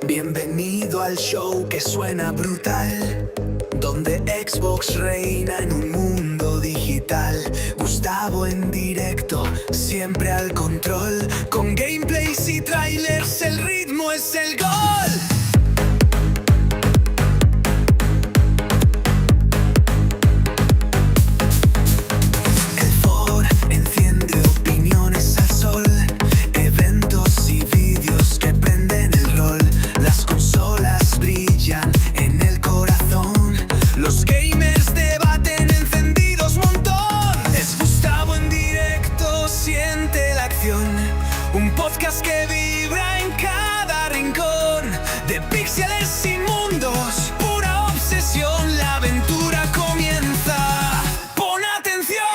Bienvenido al show que suena brutal, donde Xbox reina en un mundo digital. Gustavo en directo, siempre al control, con gameplays y trailers, el ritmo es el gol. Un podcast que vibra en cada rincón, de píxeles inmundos, pura obsesión, la aventura comienza. ¡Pon atención!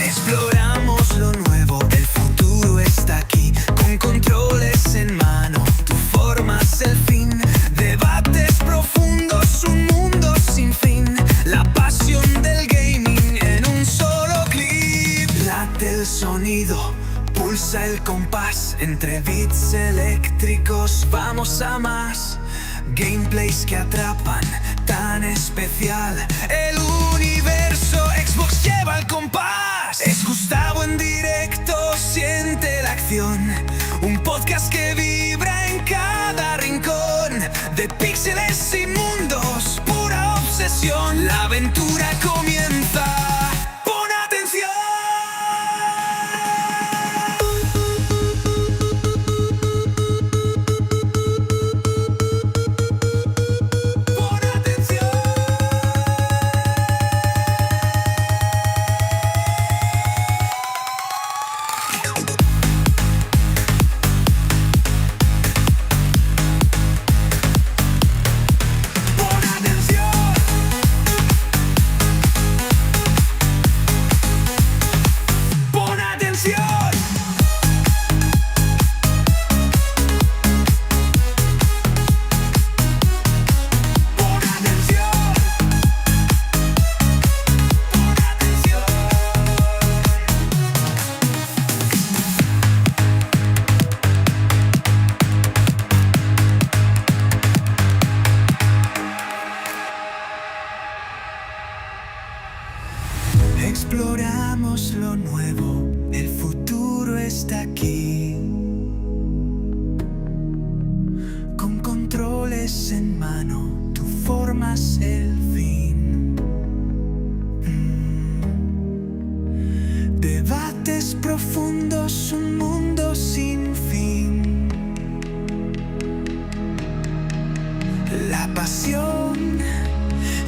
Exploramos lo nuevo, el futuro está aquí. Controles en mano, tú formas el fin. Debates profundos, un mundo sin fin. La pasión del gaming en un solo clip. Late el sonido, pulsa el compás. Entre beats eléctricos vamos a más. Gameplays que atrapan, tan especial. El universo Xbox lleva el compás. Es Gustavo en directo, siente la acción. Un podcast que vibra en cada rincón, de píxeles inmundos, pura obsesión, la aventura comienza. ¡Pon atención! ¡Pon atención! Exploramos lo nuevo, el futuro está aquí. Con controles en mano, tú formas el fin. Debates profundos, un mundo sin fin. La pasión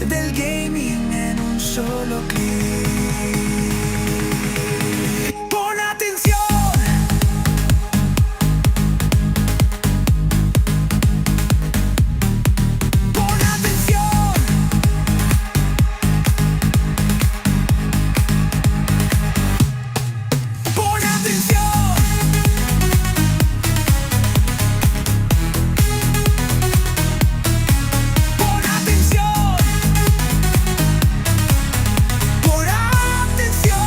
del gaming en un solo clic. ¡Pon atención! ¡Pon atención! ¡Pon atención! ¡Pon atención! ¡Pon atención!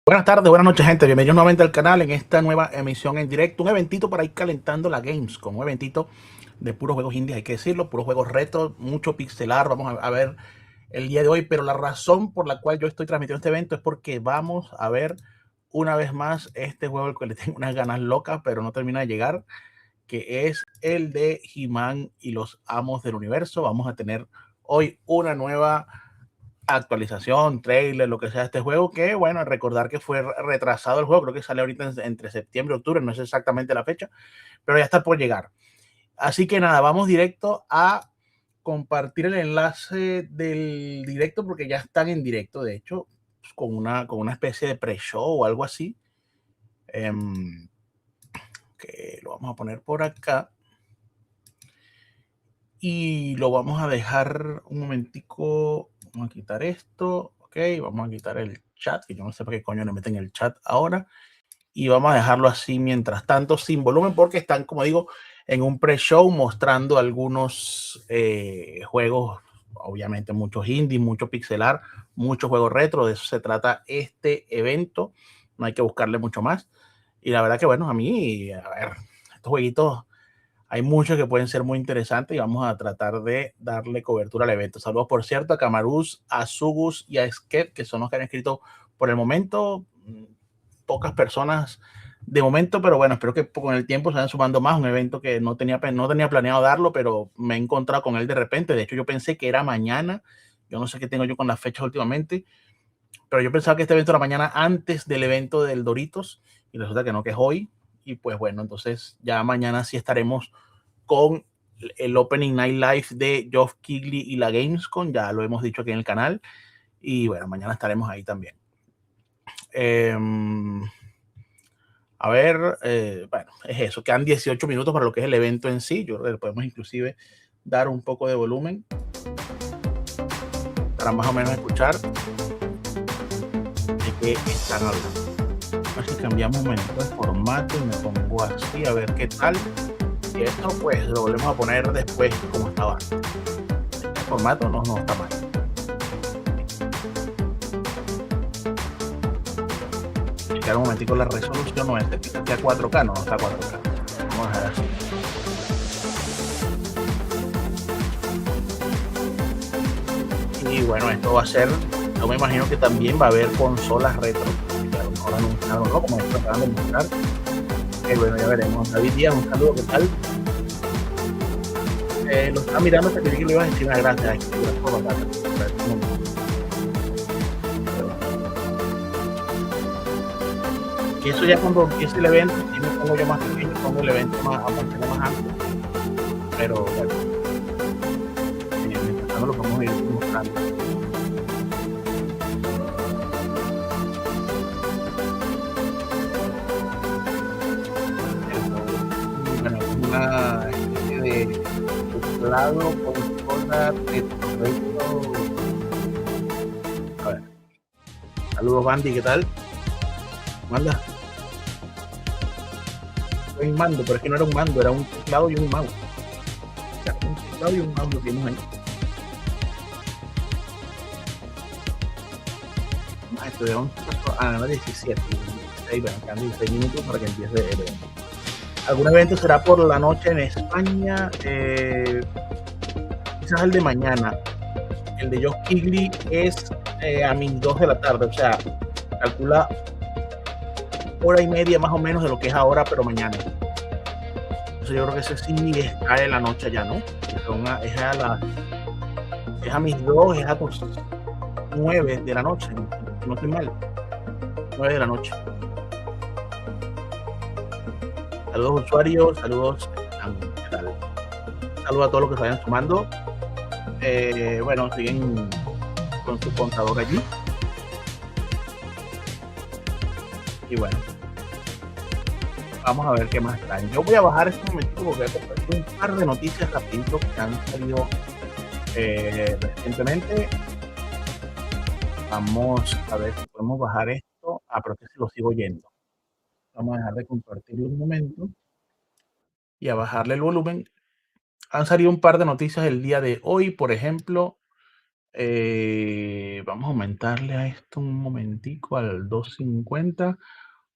Buenas tardes, buenas noches, gente. Bienvenidos nuevamente al canal en esta nueva emisión en directo. Un eventito para ir calentando la Gamescom. Un eventito de puros juegos indies, hay que decirlo. Puros juegos retro, mucho pixelar. Vamos a ver el día de hoy. Pero la razón por la cual yo estoy transmitiendo este evento es porque vamos a ver una vez más este juego al cual le tengo unas ganas locas, pero no termina de llegar, que es el de He-Man y los Amos del Universo. Vamos a tener hoy una nueva actualización, trailer, lo que sea de este juego, que bueno, recordar que fue retrasado el juego, creo que sale ahorita entre septiembre y octubre, no sé exactamente la fecha, pero ya está por llegar. Así que nada, vamos directo a compartir el enlace del directo, porque ya están en directo, de hecho, pues, con una especie de pre-show o algo así. Que lo vamos a poner por acá. Y lo vamos a dejar un momentico Vamos a quitar esto, ok, vamos a quitar el chat, que yo no sé para qué coño le meten el chat ahora. Y vamos a dejarlo así mientras tanto, sin volumen, porque están, como digo, en un pre-show mostrando algunos juegos, obviamente muchos indies, mucho pixelar, muchos juegos retro. De eso se trata este evento. No hay que buscarle mucho más. Y la verdad que, bueno, a mí, a ver, estos jueguitos hay muchos que pueden ser muy interesantes y vamos a tratar de darle cobertura al evento. Saludos, por cierto, a Camaruz, a Sugus y a Skep, que son los que han escrito por el momento. Pocas personas de momento, pero bueno, espero que con el tiempo se vayan sumando más. Un evento que no tenía planeado darlo, pero me he encontrado con él de repente. De hecho, yo pensé que era mañana. Yo no sé qué tengo yo con las fechas últimamente, pero yo pensaba que este evento era mañana antes del evento del Doritos y resulta que no, que es hoy. Y pues bueno, entonces ya mañana sí estaremos con el Opening Night Live de Geoff Keighley y la Gamescom. Ya lo hemos dicho aquí en el canal. Y bueno, mañana estaremos ahí también. A ver, bueno, es eso. Quedan 18 minutos para lo que es el evento en sí. Yo creo que le podemos inclusive dar un poco de volumen para más o menos escuchar de qué están hablando. Así cambiamos un momento de formato y me pongo así a ver qué tal. Y esto pues lo volvemos a poner después como estaba antes. El formato no está mal. Checar un momentico la resolución, no es que a 4K, no está a 4K. Vamos a dejar así. Y bueno, esto va a ser, yo me imagino que también va a haber consolas retro, que a lo mejor anunciaron, ¿no? Como esto acaban de mostrar. Bueno, ya veremos. David Díaz, un saludo, ¿qué tal? Lo estaba mirando, te creí que le ibas a decir una gracias. Gracias por la tarde. Y eso ya cuando empiece el evento, si me pongo yo más pequeño, pongo el evento más, a mantener más amplio. Pero bueno, mientras tanto lo podemos ir mostrando. Bueno, una especie de teclado consola de Directo. A ver, saludos Bandy, ¿qué tal? ¿Cómo andas? Un mando, pero es que no era un mando, era un teclado y un mouse. O sea, un teclado y un mouse lo tienes ahí. Esto de 11 a 17. Ahí, bueno, quedan 16 minutos para que empiece el evento. ¿Algún evento será por la noche en España? Quizás el de mañana. El de Geoff Keighley es a mis 2 de la tarde, o sea, calcula hora y media más o menos de lo que es ahora, pero mañana. Entonces yo creo que ese sí cae en la noche ya, ¿no? Es a mis 2, es a tus 9 de la noche, no estoy mal. 9 de la noche. Saludos usuarios, saludos, ¿qué tal? Saludos a todos los que se vayan sumando. Bueno, siguen con su contador allí. Y bueno, vamos a ver qué más traen. Yo voy a bajar este momento porque voy a compartir un par de noticias rapiditos que han salido recientemente. Vamos a ver si podemos bajar esto. Pero que si lo sigo oyendo. Vamos a dejar de compartirlo un momento y a bajarle el volumen. Han salido un par de noticias el día de hoy, por ejemplo. Vamos a aumentarle a esto un momentico al 250.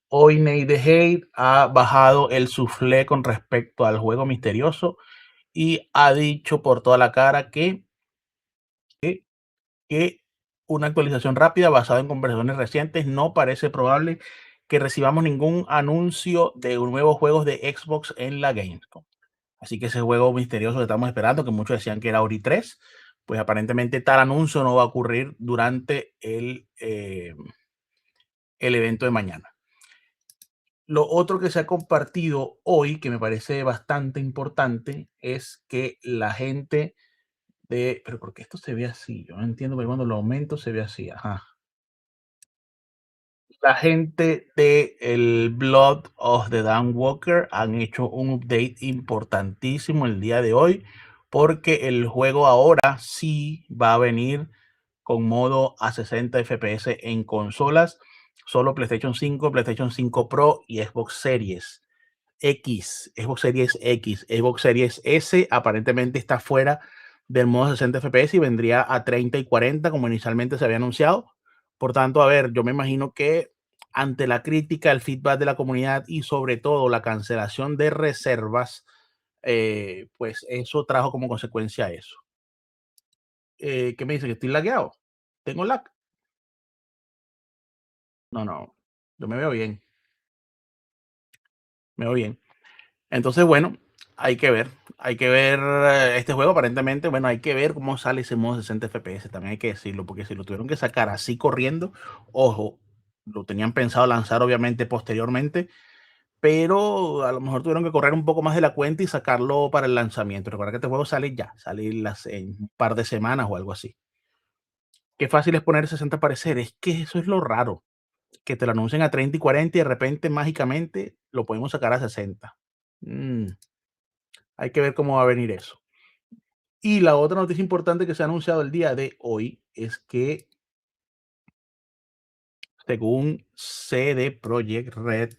Hoy Nate the Hate ha bajado el suflé con respecto al juego misterioso y ha dicho por toda la cara que una actualización rápida basada en conversaciones recientes no parece probable que recibamos ningún anuncio de nuevos juegos de Xbox en la Gamescom. Así que ese juego misterioso que estamos esperando, que muchos decían que era Ori 3, pues aparentemente tal anuncio no va a ocurrir durante el evento de mañana. Lo otro que se ha compartido hoy, que me parece bastante importante, es que la gente pero ¿por qué esto se ve así? Yo no entiendo, pero cuando lo aumento se ve así, ajá. La gente de el Blood of the Dan Walker han hecho un update importantísimo el día de hoy, porque el juego ahora sí va a venir con modo a 60 FPS en consolas, solo PlayStation 5, PlayStation 5 Pro y Xbox Series X, Xbox Series X, Xbox Series S aparentemente está fuera del modo 60 FPS y vendría a 30 y 40 como inicialmente se había anunciado. Por tanto, a ver, yo me imagino que ante la crítica, el feedback de la comunidad y sobre todo la cancelación de reservas, pues eso trajo como consecuencia eso. ¿Qué me dice? ¿Que estoy lagueado? ¿Tengo lag? No, no, yo me veo bien, me veo bien. Entonces, bueno, hay que ver este juego aparentemente, bueno, hay que ver cómo sale ese modo 60 FPS, también hay que decirlo, porque si lo tuvieron que sacar así corriendo, ojo, lo tenían pensado lanzar obviamente posteriormente, pero a lo mejor tuvieron que correr un poco más de la cuenta y sacarlo para el lanzamiento. Recuerda que este juego sale ya, sale en un par de semanas o algo así. Qué fácil es poner 60 parecer, es que eso es lo raro, que te lo anuncien a 30 y 40 y de repente mágicamente lo podemos sacar a 60. Mm, hay que ver cómo va a venir eso. Y la otra noticia importante que se ha anunciado el día de hoy es que, según CD Projekt Red,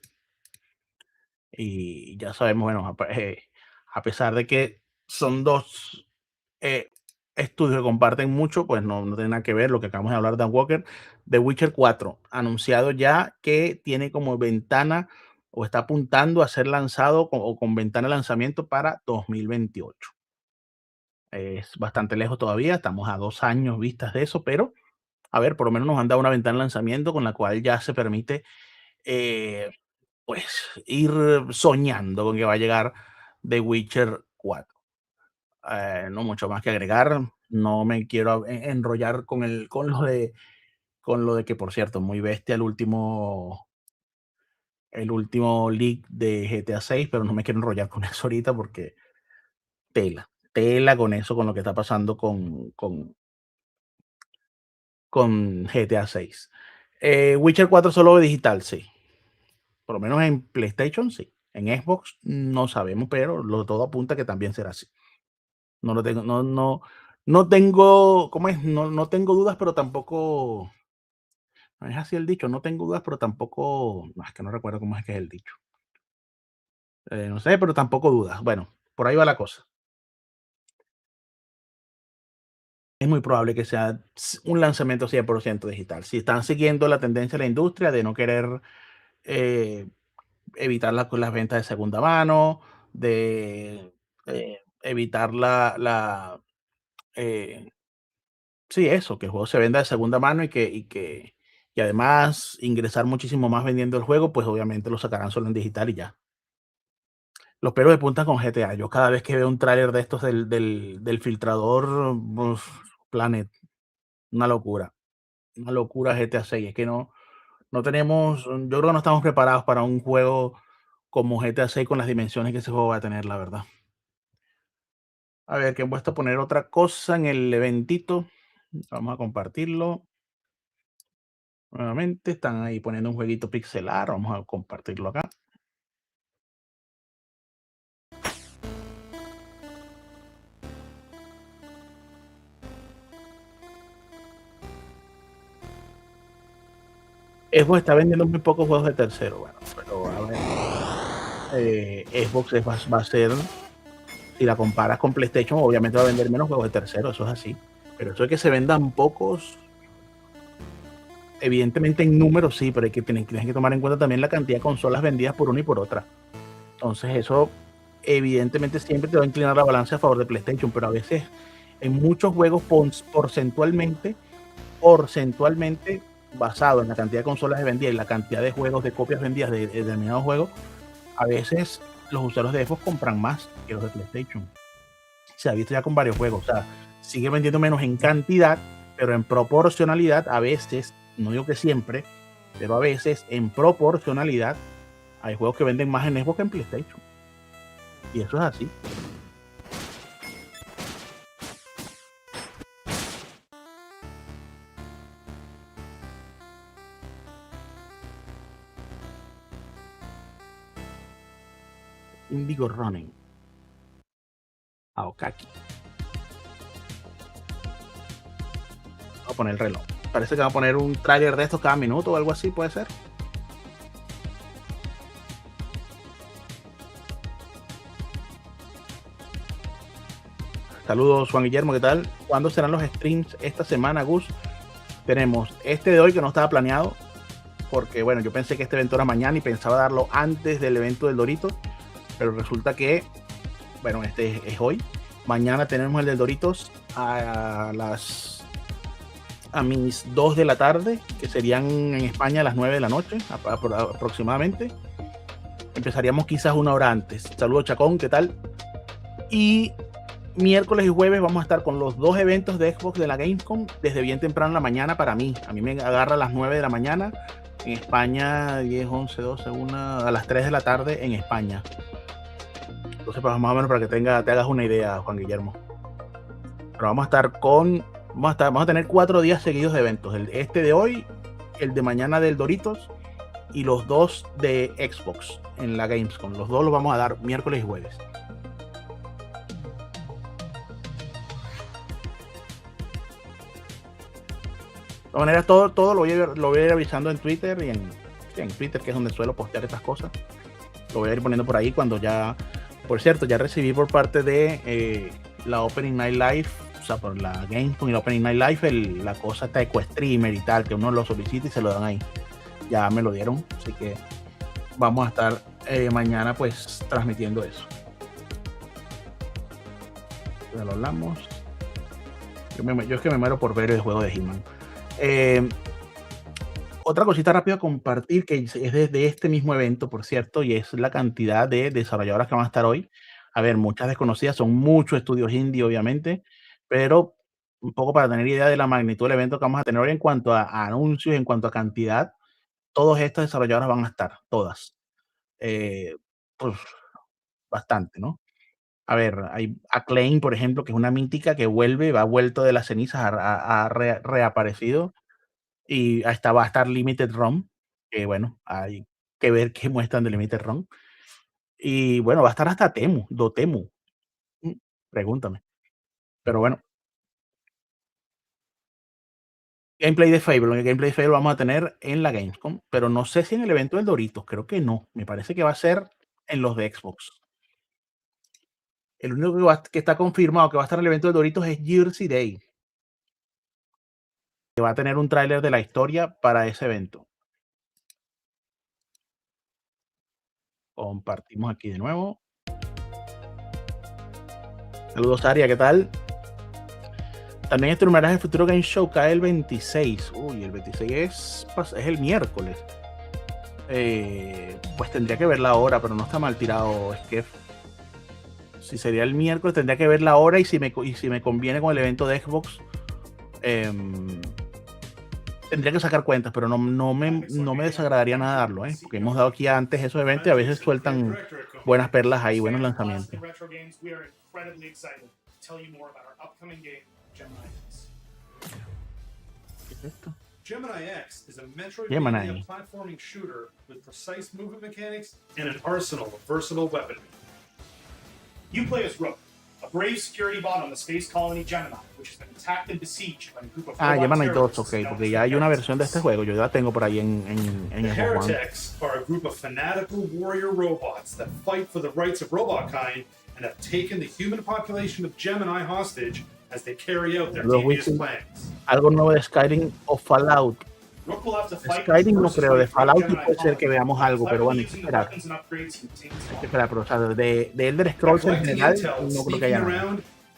y ya sabemos, bueno, a pesar de que son dos eh, estudios que comparten mucho, pues no tiene nada que ver lo que acabamos de hablar de Dan Walker, The Witcher 4, anunciado ya que tiene como ventana o está apuntando a ser lanzado o con ventana de lanzamiento para 2028. Es bastante lejos todavía, estamos a 2 años vistas de eso, pero a ver, por lo menos nos han dado una ventana de lanzamiento con la cual ya se permite, eh, pues, ir soñando con que va a llegar The Witcher 4. No mucho más que agregar. No me quiero enrollar con lo de que, por cierto, muy bestia el último leak de GTA 6, pero no me quiero enrollar con eso ahorita porque tela con eso, con lo que está pasando con GTA 6. Witcher 4 solo digital, sí. Por lo menos en PlayStation, sí. En Xbox no sabemos, pero todo apunta a que también será así. No lo tengo, no tengo, ¿cómo es? No tengo dudas, pero tampoco, no es así el dicho, no tengo dudas, pero tampoco, no, es que no recuerdo cómo es que es el dicho. No sé, pero tampoco dudas. Bueno, por ahí va la cosa. Es muy probable que sea un lanzamiento 100% digital. Si están siguiendo la tendencia de la industria de no querer eh, evitar las ventas de segunda mano, de evitar eh, sí, eso, que el juego se venda de segunda mano y además ingresar muchísimo más vendiendo el juego, pues obviamente lo sacarán solo en digital y ya. Los pelos de punta con GTA. Yo cada vez que veo un tráiler de estos del filtrador, uf, Planet, una locura GTA 6. Es que no tenemos, yo creo que no estamos preparados para un juego como GTA 6 con las dimensiones que ese juego va a tener, la verdad. A ver, que he puesto a poner otra cosa en el eventito. Vamos a compartirlo. Nuevamente están ahí poniendo un jueguito pixelar. Vamos a compartirlo acá. Xbox está vendiendo muy pocos juegos de tercero. Bueno, pero a ver. Xbox va a ser, si la comparas con PlayStation, obviamente va a vender menos juegos de tercero. Eso es así. Pero eso de que se vendan pocos, evidentemente en números sí, pero tienes que tomar en cuenta también la cantidad de consolas vendidas por una y por otra. Entonces eso evidentemente siempre te va a inclinar la balanza a favor de PlayStation, pero a veces en muchos juegos porcentualmente basado en la cantidad de consolas vendidas y la cantidad de juegos, de copias vendidas de determinados juegos, a veces los usuarios de Xbox compran más que los de PlayStation. Se ha visto ya con varios juegos, o sea, sigue vendiendo menos en cantidad, pero en proporcionalidad a veces, no digo que siempre, pero a veces en proporcionalidad hay juegos que venden más en Xbox que en PlayStation. Y eso es así. Indigo Running. Aokaki. Voy a poner el reloj. Parece que va a poner un tráiler de estos cada minuto o algo así, puede ser. Saludos, Juan Guillermo, ¿qué tal? ¿Cuándo serán los streams esta semana, Gus? Tenemos este de hoy que no estaba planeado, porque bueno, yo pensé que este evento era mañana y pensaba darlo antes del evento del Dorito, pero resulta que, bueno, este es hoy. Mañana tenemos el del Doritos a mis 2 de la tarde, que serían en España a las 9 de la noche aproximadamente. Empezaríamos quizás una hora antes. Saludos, Chacón, ¿qué tal? Y miércoles y jueves vamos a estar con los 2 eventos de Xbox de la Gamescom desde bien temprano en la mañana para mí. A mí me agarra a las 9 de la mañana. En España, 10, 11, 12, 1, a las 3 de la tarde en España. Entonces, pues, más o menos para que te hagas una idea, Juan Guillermo. Pero vamos a tener 4 días seguidos de eventos. Este de hoy, el de mañana del Doritos y los 2 de Xbox en la Gamescom. Los 2 los vamos a dar miércoles y jueves. De todas maneras, todo lo voy a ir avisando en Twitter y en Twitter, que es donde suelo postear estas cosas. Lo voy a ir poniendo por ahí cuando ya... Por cierto, ya recibí por parte de la Opening Night Live, o sea, por la Gamescom y la Opening Night Live, la cosa está eco-streamer y tal, que uno lo solicita y se lo dan ahí. Ya me lo dieron, así que vamos a estar mañana pues transmitiendo eso. Ya lo hablamos. Yo es que me muero por ver el juego de He-Man. Otra cosita rápida a compartir que es desde este mismo evento, por cierto, y es la cantidad de desarrolladoras que van a estar hoy. A ver, muchas desconocidas, son muchos estudios indie, obviamente, pero un poco para tener idea de la magnitud del evento que vamos a tener hoy en cuanto a anuncios, en cuanto a cantidad, todas estas desarrolladoras van a estar, todas. Pues bastante, ¿no? A ver, hay Acclaim, por ejemplo, que es una mítica que ha vuelto de las cenizas, ha reaparecido. Y hasta va a estar Limited Run, que bueno, hay que ver qué muestran de Limited Run. Y bueno, va a estar hasta Dotemu. Mm, Pregúntame. Pero bueno, gameplay de Fable. El gameplay de Fable vamos a tener en la Gamescom, pero no sé si en el evento del Doritos, creo que no. Me parece que va a ser en los de Xbox. El único que está confirmado que va a estar en el evento del Doritos es Jersey Day, que va a tener un tráiler de la historia para ese evento. Compartimos aquí de nuevo. Saludos, Aria, ¿qué tal? También este homenaje al Futuro Game Show cae el 26. Uy, el 26 es el miércoles. Pues tendría que ver la hora, pero no está mal tirado, Skef. Si sería el miércoles, tendría que ver la hora y si me conviene con el evento de Xbox. Tendría que sacar cuentas, pero no me desagradaría nada darlo, porque hemos dado aquí antes esos eventos y a veces sueltan buenas perlas ahí, buenos lanzamientos. ¿Qué es esto? Gemini X is a Metroidvania platforming shooter with precise movement mechanics and an arsenal of versatile weaponry. You play as Rook, a brave security bot on the space colony Gemini, which has been attacked and besieged by a group of Gemini 2, ok, porque ya hay una versión de este juego, yo ya la tengo por ahí en The Heretics are a group of fanatical warrior robots that fight for the rights of robot kind and have taken the human population of Gemini hostage as they carry out their devious plans. Algo nuevo de Skyrim o Fallout. Skyrim no creo, de Fallout puede ser que veamos algo, pero bueno, hay que esperar. Hay que esperar, pero o sea, de Elder Scrolls en general no creo que haya nada.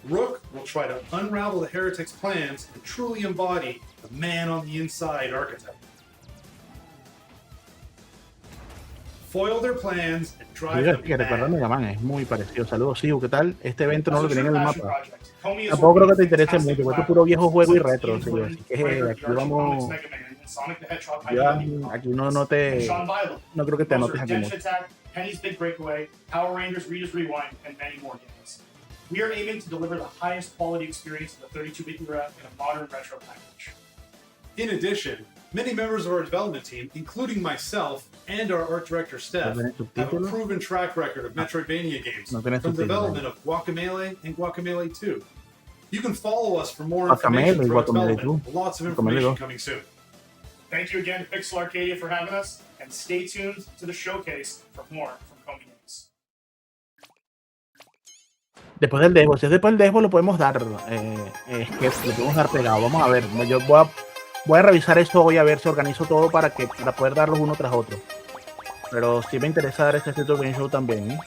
Rook will try to unravel the Heretics' plans and truly embody the man on the inside archetype. Foil their plans and drive them Que recuerda Mega Man, es muy parecido. Saludos, Siu, ¿qué tal? Este evento no lo tienen en el mapa. Comey Tampoco creo que te interese mucho, porque es puro viejo juego y retro, sí, así que aquí vamos. Aquí no creo que te anotes aquí mucho. Penny's Big Breakaway, Power Rangers Rita's Rewind, and many more games. We are aiming to deliver the highest quality experience of the 32-bit era in a modern retro package. In addition, many members of our development team, including myself and our art director Steph, have a proven track record of Metroidvania games, from development of Guacamelee and Guacamelee 2. You can follow us for more Guacamole, information throughout guacamole development. too. Lots of Guacamole information dos. coming soon. Thank you again to Pixel Arcadia for having us, and stay tuned to the showcase for more from Comey Games. Después del Desbo, si es después del Desbo lo podemos dar, que lo podemos dar pegado. Vamos a ver, yo voy a revisar eso hoy a ver si organizo todo para poder darlos uno tras otro. Pero sí me interesa dar este State of Game Show también, ¿eh?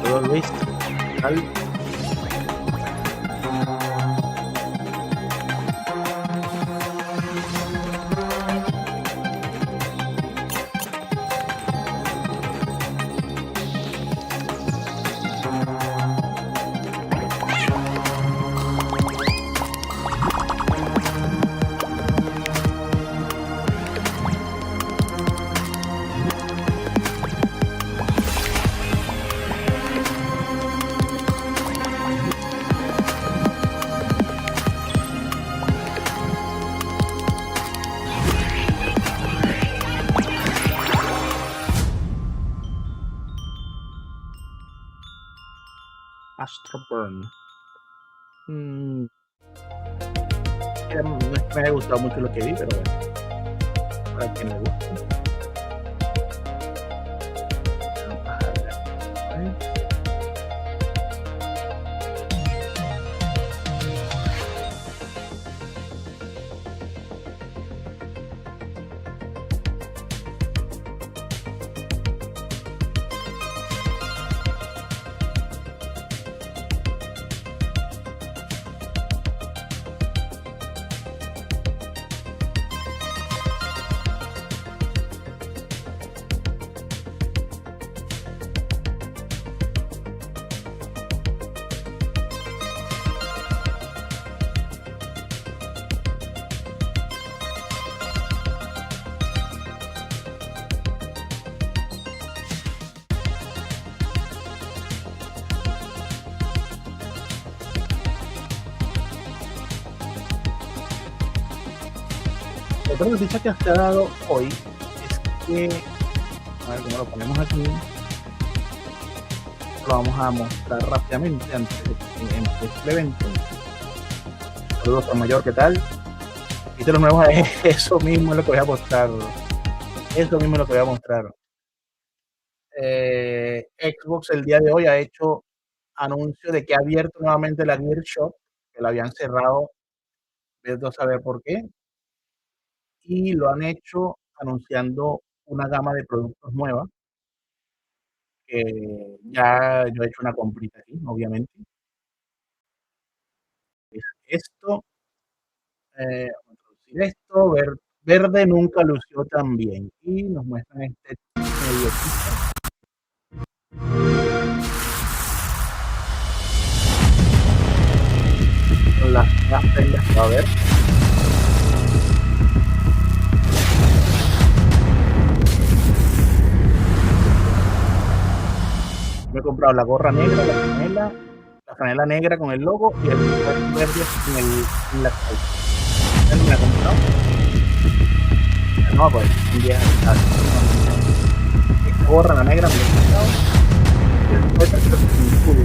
Todo listo. Astroburn. No es que me haya gustado mucho lo que vi, pero bueno, para quien le guste. Otra noticia que se ha dado hoy es que, a ver cómo lo ponemos aquí, lo vamos a mostrar rápidamente antes de que empiece el evento. Saludos a Mayor, ¿qué tal? Viste los nuevos, eso mismo es lo que voy a mostrar. Eso mismo es lo que voy a mostrar. Xbox el día de hoy ha hecho anuncio de que ha abierto nuevamente la Gear Shop, que la habían cerrado, vete a saber por qué. Y lo han hecho anunciando una gama de productos nueva, que ya yo he hecho una comprita aquí, obviamente. Es esto, vamos a introducir esto, verde nunca lució tan bien. Y nos muestran este medio con las prendas que va a ver. Me he comprado la gorra negra, la franela negra con el logo y el verde en la cabeza. ¿Me la he comprado? No, pues, un día esta gorra, la negra, me la he comprado. Y el suéter creo que es un escudo.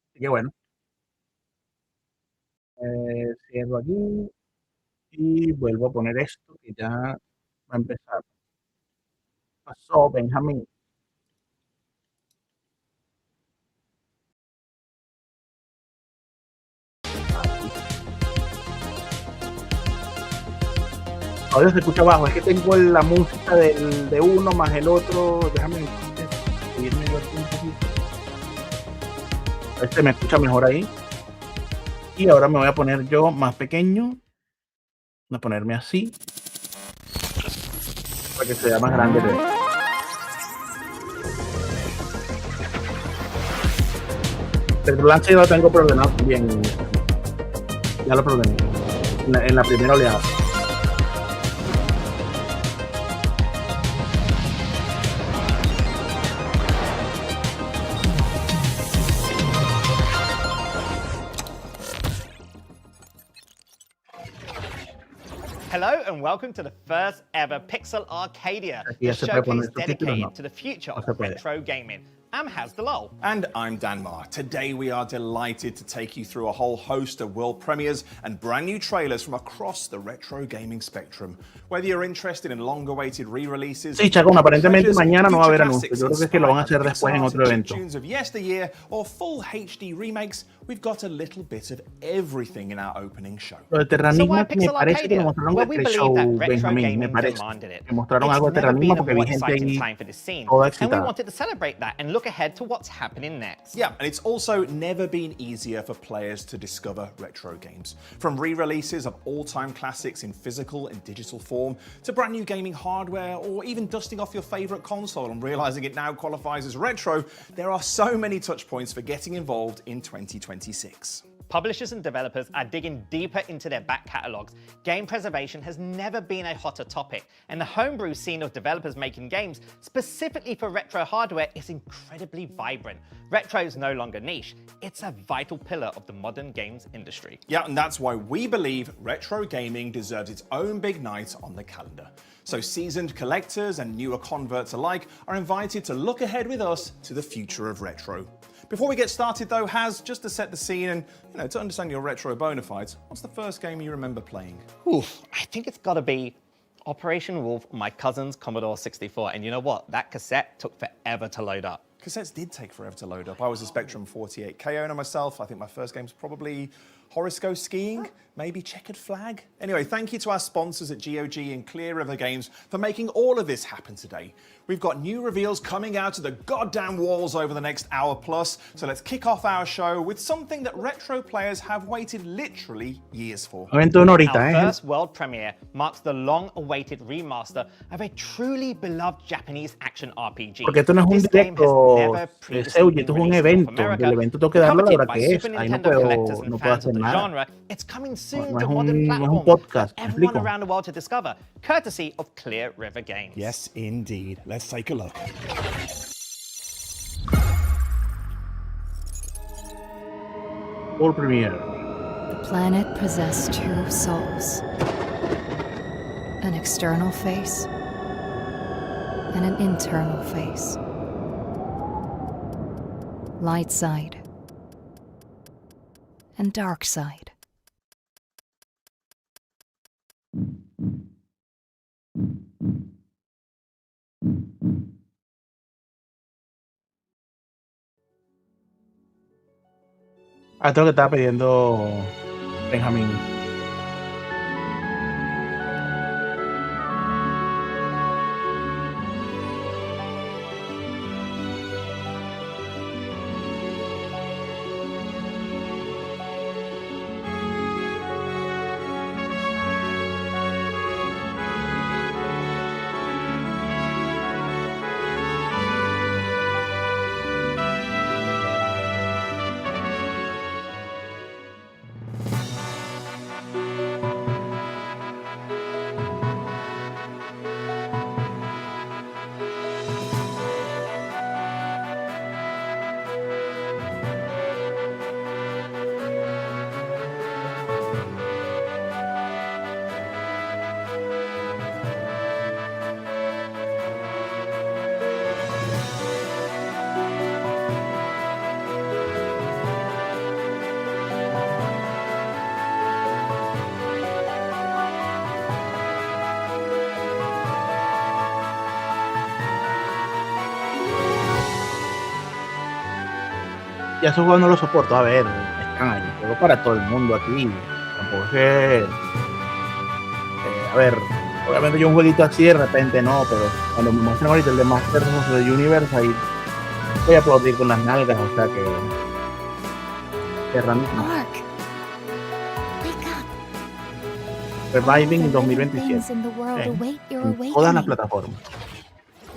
Así que bueno. Cierro aquí y vuelvo a poner esto que ya va a empezar. Pasó Benjamín. Ahora se escucha abajo, es que tengo la música de uno más el otro. Déjame subirme yo aquí un poquito. Este me escucha mejor ahí. Y ahora me voy a poner yo más pequeño. Voy a ponerme así para que se vea más grande. El lance lo tengo programado bien. Ya lo programé. En la primera oleada. Hello and welcome to the first ever Pixel Arcadia, Aquí ya the se puede poner showcase estos títulos, dedicated no. to the future No of se puede. retro gaming. I'm Haz the Lol. And I'm Dan Marr. Today we are delighted to take you through a whole host of world premieres and brand new trailers from across the retro gaming spectrum. Whether you're interested in long-awaited re-releases, Sí, Chacón, aparentemente mañana no va a haber future anuncios. Yo creo que es que lo van a hacer classics después en otro evento. tunes of yesteryear or full HD remakes, we've got a little bit of everything in our opening show. Lo de So Terranismo why me Pixel parece que lo Arcadia? mostraron Well, en we el believe show, that retro Benjamín, me gaming parece. demanded it. Me mostraron It's algo de never Terranismo been a porque more vi gente exciting ahí time for the scene, toda and we excitada. wanted to celebrate that and look ahead to what's happening next. Yeah, and it's also never been easier for players to discover retro games. From re-releases of all-time classics in physical and digital form, to brand new gaming hardware, or even dusting off your favorite console and realizing it now qualifies as retro, there are so many touch points for getting involved in 2026. Publishers and developers are digging deeper into their back catalogs. Game preservation has never been a hotter topic, and the homebrew scene of developers making games specifically for retro hardware is incredibly vibrant. Retro is no longer niche, it's a vital pillar of the modern games industry. Yeah, and that's why we believe retro gaming deserves its own big night on the calendar. So seasoned collectors and newer converts alike are invited to look ahead with us to the future of retro. Before we get started though, Haz, just to set the scene and to understand your retro bona fides, what's the first game you remember playing? Oof, I think it's gotta be Operation Wolf on my cousin's Commodore 64. And you know what? That cassette took forever to load up. Cassettes did take forever to load up. I was a Spectrum 48K owner myself. I think my first game was probably Horoscope Skiing, maybe Checkered Flag. Anyway, thank you to our sponsors at GOG and Clear River Games for making all of this happen today. We've got new reveals coming out of the goddamn walls over the next hour plus, so let's kick off our show with something that retro players have waited literally years for. Evento una horita, Our first world premiere marks the long-awaited remaster of a truly beloved Japanese action RPG. Porque esto no es un This game has directo, never previously Seuye, been esto es un released in evento. North America. El evento tengo que darle a la Coveted hora by que es. Super Ahí no Nintendo collectors puedo, and no puedo fans hacer of the nada. genre, it's coming soon No to es modern un platforms podcast, for ¿me everyone explico? around the world to discover, courtesy of Clear River Games. Yes, indeed. Let's take a look. World Premiere. The planet possessed two souls, an external face and an internal face. Light side and dark side. Ah, esto es lo que estaba pidiendo Benjamín. Ya esos juegos no los soporto. A ver, están ahí. Juego para todo el mundo aquí. Tampoco es que. A ver, obviamente yo un jueguito así de repente no, pero cuando me muestran ahorita el de Masters of the Universe, ahí voy a aplaudir con las nalgas, o sea que. Terranismo. Mark, wake up. Reviving The en living 2027. things in the world await your En todas las awakening. plataformas.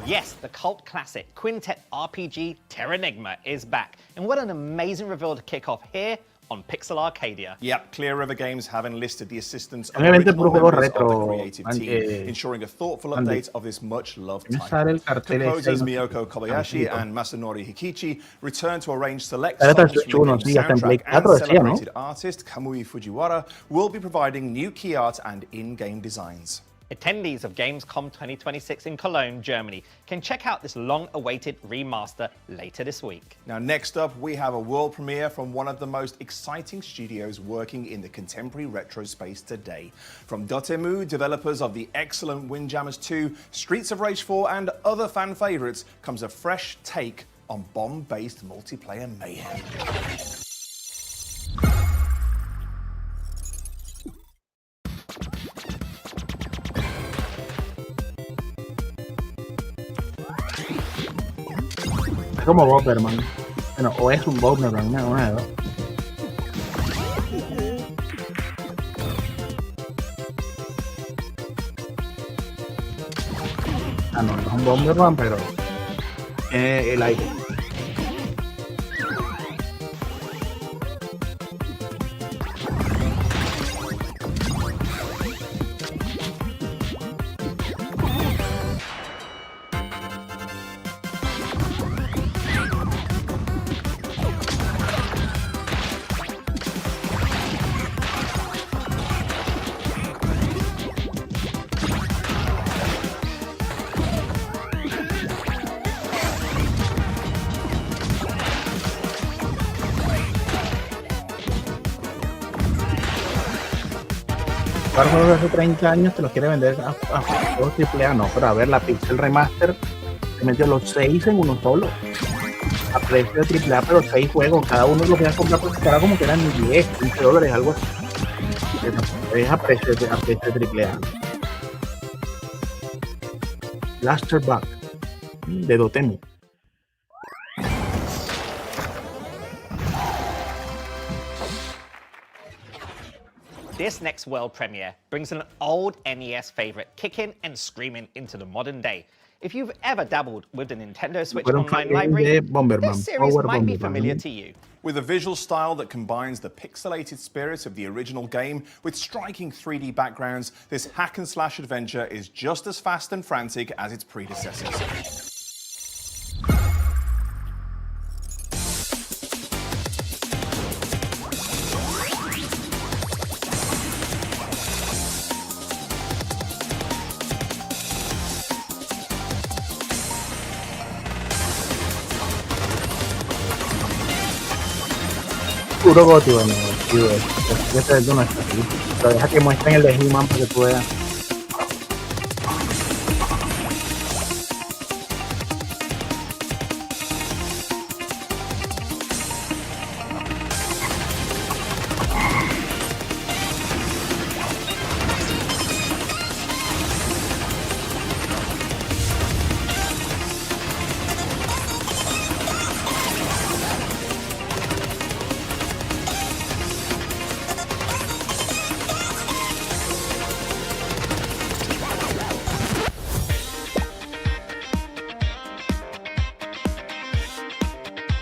Yes, the cult classic Quintet RPG Terranigma is back, and what an amazing reveal to kick off here on Pixel Arcadia. Yep, Clear River Games have enlisted the assistance of Obviamente original puro juego members of the retro, creative team, ensuring a thoughtful update of this much-loved Me sale el title. cartel Composers ese, Miyoko Kobayashi and Masanori Hikichi return to arrange select Era songs tan from chulo, the sí, hasta en Play game's soundtrack, 4 and decía, ¿no? celebrated artist Kamui Fujiwara will be providing new key art and in-game designs. Attendees of Gamescom 2026 in Cologne, Germany, can check out this long-awaited remaster later this week. Now, next up, we have a world premiere from one of the most exciting studios working in the contemporary retro space today. From Dotemu, developers of the excellent Windjammers 2, Streets of Rage 4, and other fan favorites, comes a fresh take on bomb-based multiplayer mayhem. Es como Bomberman. Bueno, o es un Bomberman, una de dos. Ah, no, no es un Bomberman, pero tiene el aire. Para juegos de hace 30 años te los quiere vender a juegos AAA, no, pero a ver, la Pixel Remaster te metió los 6 en uno solo. A precio de AAA, pero 6 juegos, cada uno los voy a comprar porque cada como que eran 10, 15 dólares, algo así. Es a precio de AAA. Blaster Back de Dotemu. This next world premiere brings an old NES favorite kicking and screaming into the modern day. If you've ever dabbled with the Nintendo Switch online library, this series might be familiar to you. With a visual style that combines the pixelated spirit of the original game with striking 3D backgrounds, this hack-and-slash adventure is just as fast and frantic as its predecessors. Puro goti, bueno, tío, este es de no está aquí. Pero deja que muestren el de He-Man para que tú veas.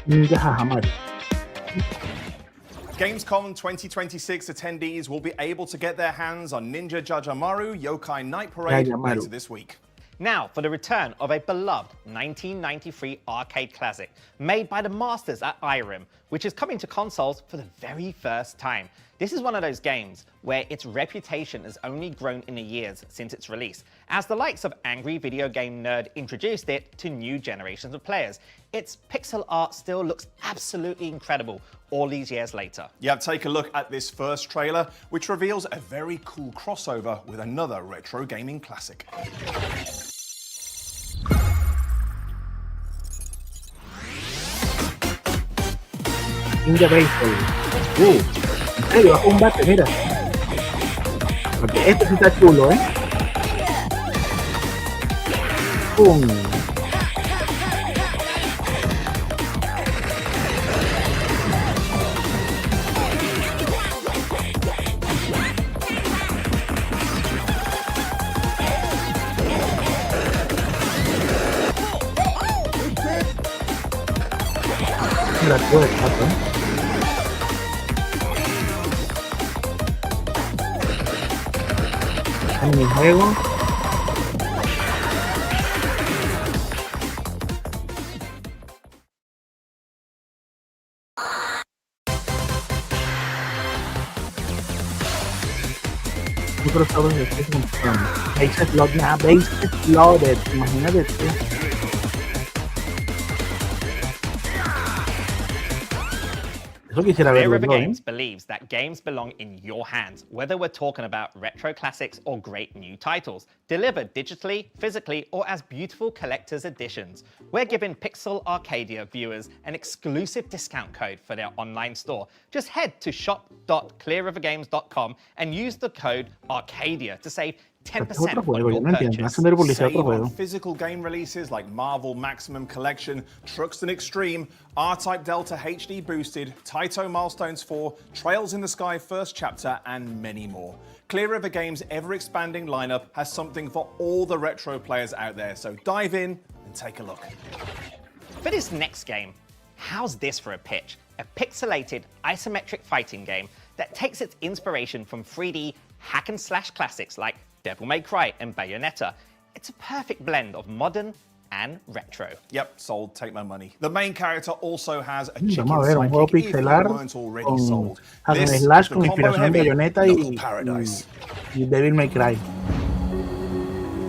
Ninja Hahamaru. Gamescom 2026 attendees will be able to get their hands on Ninja Jajamaru Yokai Night Parade later this week. Now, for the return of a beloved 1993 arcade classic made by the masters at Irem, which is coming to consoles for the very first time. This is one of those games where its reputation has only grown in the years since its release, as the likes of Angry Video Game Nerd introduced it to new generations of players. Its pixel art still looks absolutely incredible all these years later. Yeah, take a look at this first trailer, which reveals a very cool crossover with another retro gaming classic. Ninja Baseball. En serio, bajo un bate, mira. Porque este sí está chulo, ¿eh? ¡Pum! interactivo de caso, ¿eh? En mi juego. Microsoft de Base Load, nada, Base Loaded, imagínate tú. Eso quisiera Clear verlo River yo, ¿eh? Games believes that games belong in your hands, whether we're talking about retro classics or great new titles, delivered digitally, physically, or as beautiful collector's editions. We're giving Pixel Arcadia viewers an exclusive discount code for their online store. Just head to shop.clearrivergames.com and use the code Arcadia to save 10% on your purchase. Save on physical game releases like Marvel Maximum Collection, Trucks and Extreme, R-Type Delta HD Boosted, Taito Milestones 4, Trails in the Sky First Chapter, and many more. Clear River Games' ever-expanding lineup has something for all the retro players out there, so dive in and take a look. For this next game, how's this for a pitch? A pixelated isometric fighting game that takes its inspiration from 3D hack and slash classics like Devil May Cry and Bayonetta. It's a perfect blend of modern and retro. Yep, sold, take my money. The main character also has a chicken Vamos a ver, un juego sidekick if you pixelar weren't already con sold. hack and This slash is the con combo inspiración heavy de Bayonetta Knuckle Paradise. y Devil May Cry.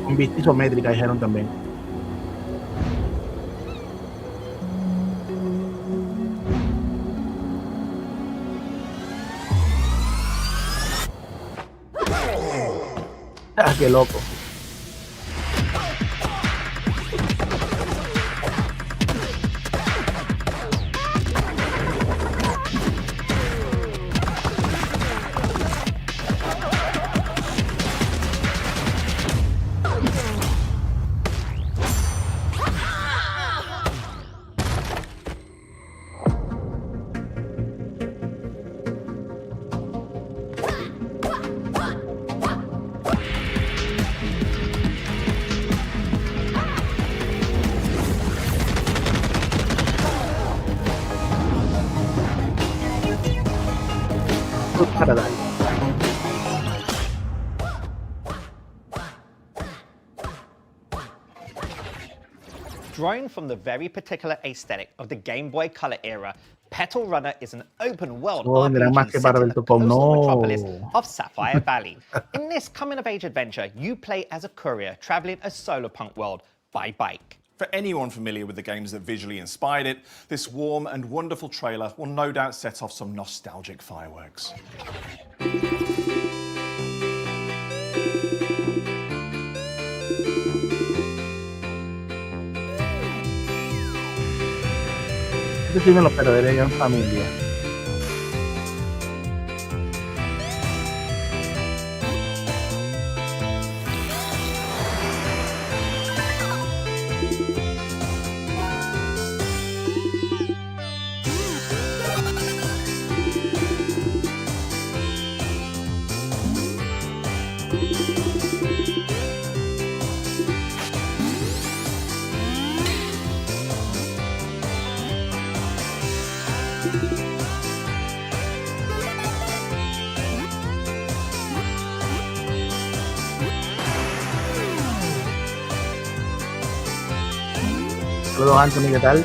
Con vista isométrica dijeron también. Ah, qué loco. Paradise. Drawing from the very particular aesthetic of the Game Boy Color era, Petal Runner is an open-world vendrán más RPG que set para in el the Topom. coastal No. metropolis of Sapphire Valley. In this coming-of-age adventure, you play as a courier traveling a solar punk world by bike. For anyone familiar with the games that visually inspired it, this warm and wonderful trailer will no doubt set off some nostalgic fireworks. Este sí me lo perderé yo en familia. Saludos, Anthony, ¿qué tal?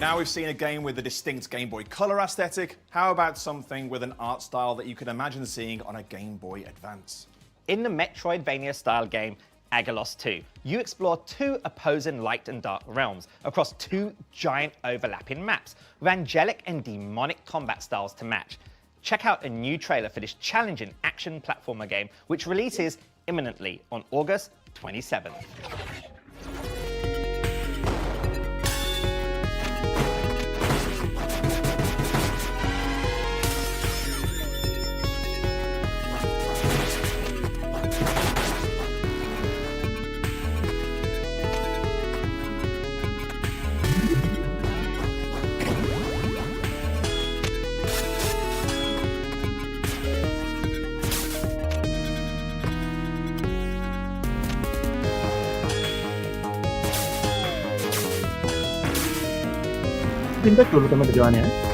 Now we've seen a game with a distinct Game Boy Color aesthetic. How about something with an art style that you can imagine seeing on a Game Boy Advance? In the Metroidvania-style game Agalos 2, you explore two opposing light and dark realms across two giant overlapping maps with angelic and demonic combat styles to match. Check out a new trailer for this challenging action platformer game, which releases imminently on August 27th. pinta chulo también de Giovanni, ¿eh?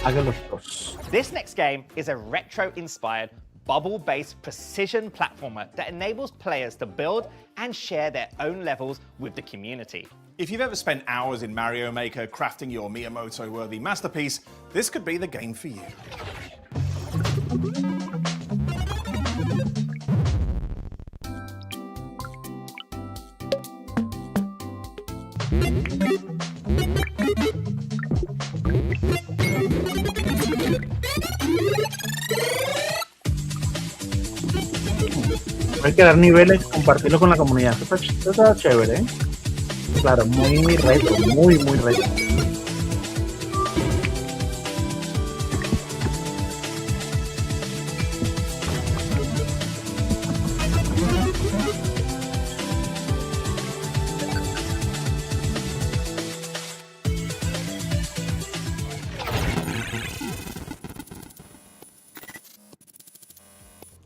Hagan los dos. This next game is a retro-inspired, bubble-based precision platformer that enables players to build and share their own levels with the community. If you've ever spent hours in Mario Maker crafting your Miyamoto-worthy masterpiece, this could be the game for you. Hay que dar niveles, compartirlo con la comunidad. Esto está chévere, ¿eh? Claro, muy retro, muy retro.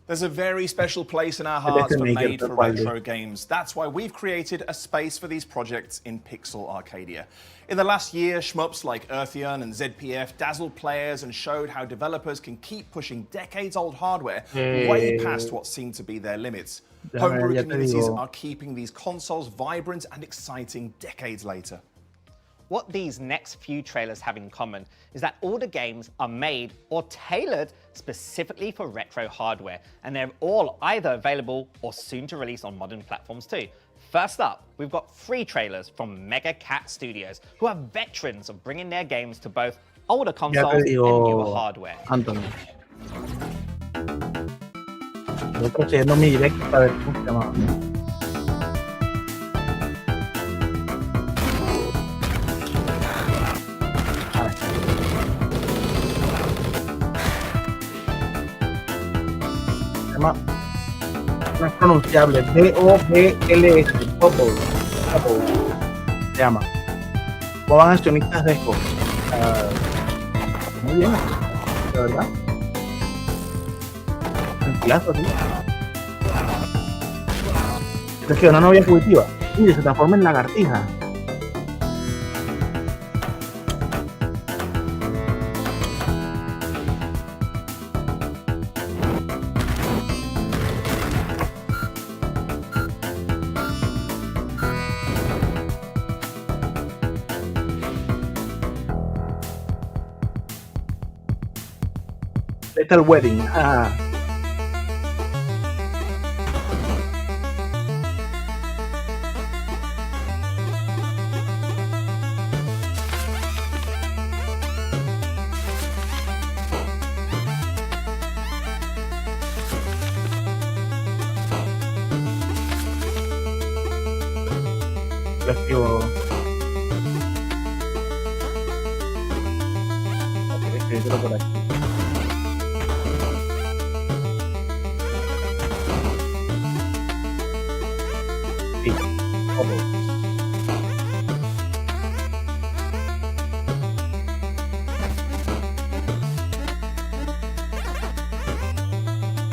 There's a very special place in our hearts for made for retro games. That's why we've created a space for these projects in Pixel Arcadia. In the last year, shmups like Earthian and ZPF dazzled players and showed how developers can keep pushing decades-old hardware way past what seemed to be their limits. Homebrew communities are keeping these consoles vibrant and exciting decades later. What these next few trailers have in common is that all the games are made or tailored specifically for retro hardware, and they're all either available or soon to release on modern platforms too. First up, we've got 3 trailers from Mega Cat Studios, who are veterans of bringing their games to both older consoles and newer hardware. Anthony. Estoy procediendo mi directo para ver cómo se llama. No es pronunciable, D-O-B-L-S, Bubble, se llama. Juegan accionistas de eco. Muy bien, de verdad. Tranquilazo, tío. Es que una novia fugitiva. Mire, se transforma en lagartija. Little Wedding. Lo escribo. Escribirlo por aquí.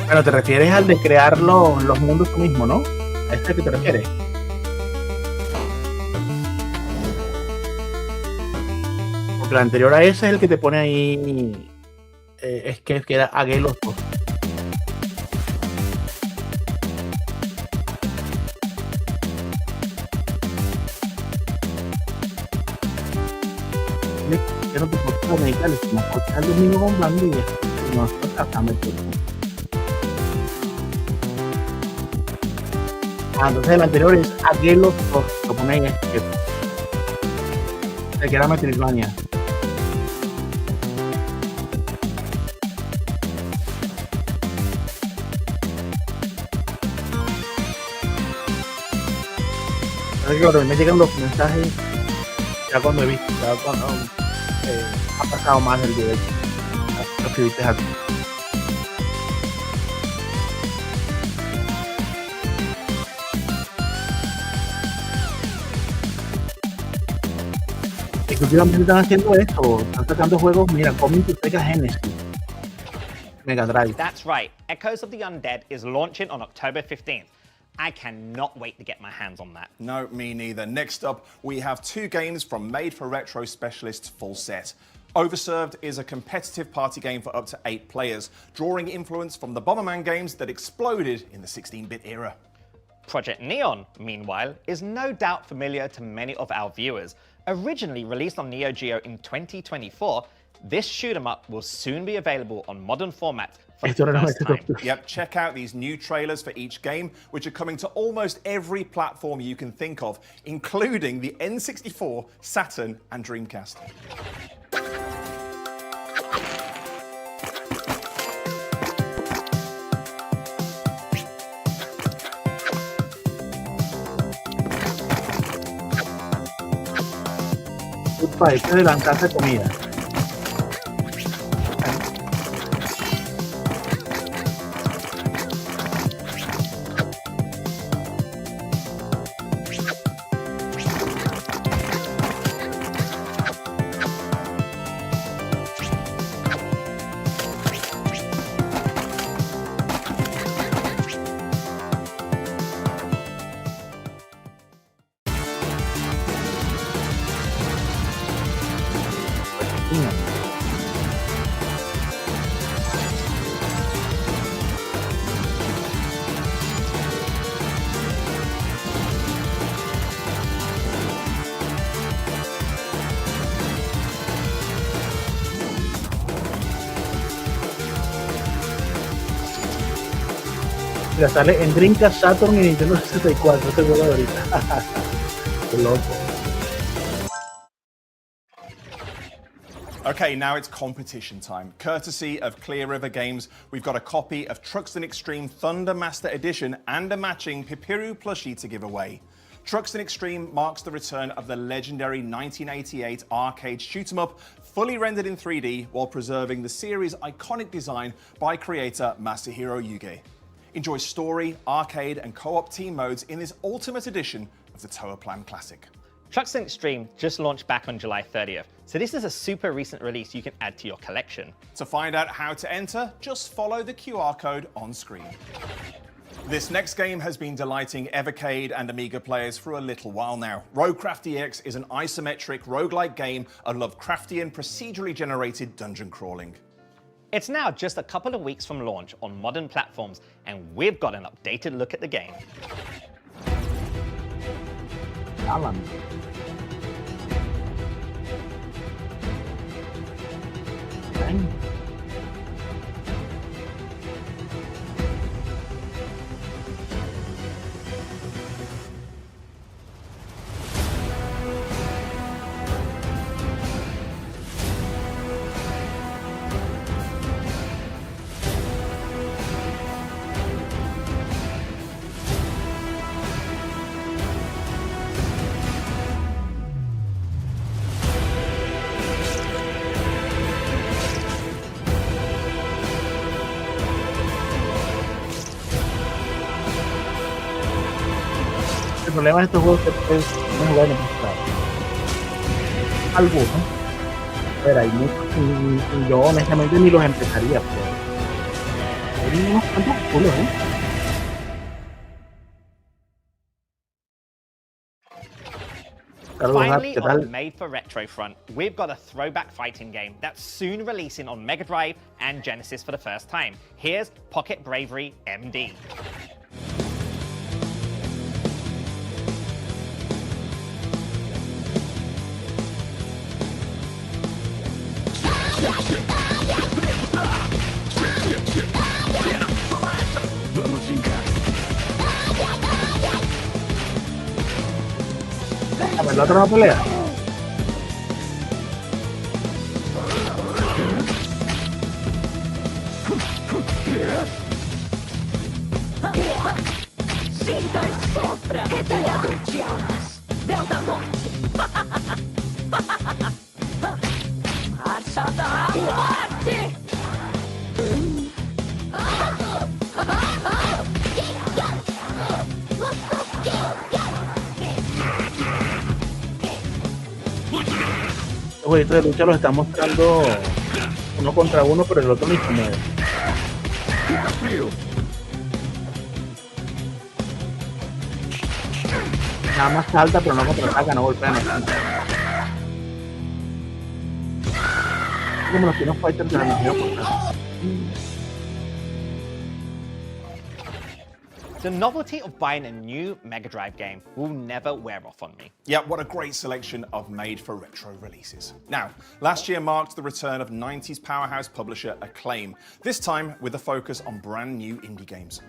Bueno, te refieres al de crear los mundos tú mismo, ¿no? ¿A este que te refieres? Porque el anterior a ese es el que te pone ahí. Es que era Aguelos 2. Yo no te puedo meditar, como cortar el mismo con blandilla. No, exactamente. Entonces el anterior es Aguelos 2, lo ponéis este. Se queda Metroidvania. Claro, me llegan los mensajes ya cuando he visto, ya cuando ha pasado más del directo. Lo escribiste aquí. Últimamente están haciendo esto, están sacando juegos, mira, Coming to Sega Genesis, Mega Drive. That's right, Echoes of the Undead is launching on October 15th. I cannot wait to get my hands on that. No, me neither. Next up, we have 2 games from Made for Retro specialists Full Set. Overserved is a competitive party game for up to 8 players, drawing influence from the Bomberman games that exploded in the 16-bit era. Project Neon, meanwhile, is no doubt familiar to many of our viewers. Originally released on Neo Geo in 2024, this shoot-'em-up will soon be available on modern formats for the first time. Yep, check out these new trailers for each game, which are coming to almost every platform you can think of, including the N64, Saturn, and Dreamcast. Hay que adelantarse comida. Mira, sale en Dreamcast, Saturn y Nintendo 64, este juego de ahorita. Qué loco. Okay, now it's competition time. Courtesy of Clear River Games, we've got a copy of Truxton Extreme Thunder Master Edition and a matching Pipiru plushie to give away. Truxton Extreme marks the return of the legendary 1988 arcade shoot-'em-up, fully rendered in 3D while preserving the series' iconic design by creator Masahiro Yuge. Enjoy story, arcade, and co-op team modes in this ultimate edition of the Toa Plan Classic. Truxton Extreme just launched back on July 30th, so this is a super recent release you can add to your collection. To find out how to enter, just follow the QR code on screen. This next game has been delighting Evercade and Amiga players for a little while now. Roguecraft DX is an isometric roguelike game of Lovecraftian procedurally generated dungeon crawling. It's now just a couple of weeks from launch on modern platforms, and we've got an updated look at the game. Alan. Bang. El problema de estos juegos es que puedes jugar en el teclado. Algunos, pero hay muchos, yo honestamente ni los empezaría, pero hay unos cuantos culos, Finally, on the Made for Retro front, we've got a throwback fighting game that's soon releasing on Mega Drive and Genesis for the first time. Here's Pocket Bravery MD. A ver, la otra pelea. Siento el sopro de las luchas. Los jueguitos de lucha los están mostrando uno contra uno, pero el otro ni se mueve. Nada más salta, pero no contraataca, no golpea, no salta. Como los Kino Fighters de la Nintendo portátil. The novelty of buying a new Mega Drive game will never wear off on me. Yeah, what a great selection of made-for-retro releases. Now, last year marked the return of 90s powerhouse publisher Acclaim, this time with a focus on brand new indie games.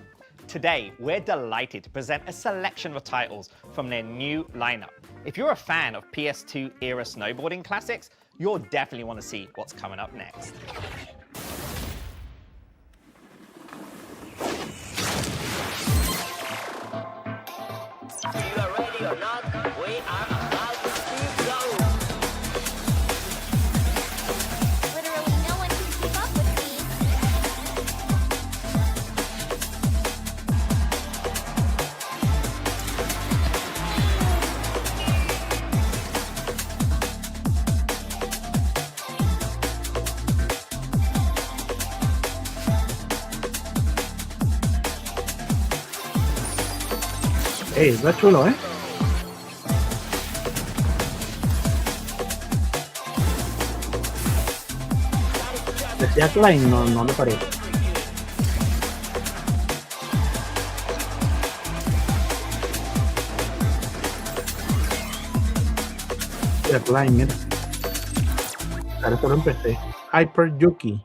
Today, we're delighted to present a selection of titles from their new lineup. If you're a fan of PS2-era snowboarding classics, you'll definitely want to see what's coming up next. You are ready or not, we are about to go. Literally no one can keep up with me. Está chulo, ¿eh? Decía Klein, no le parece. Decía Klein, mira. Ahora solo empecé. Hyper Yuki.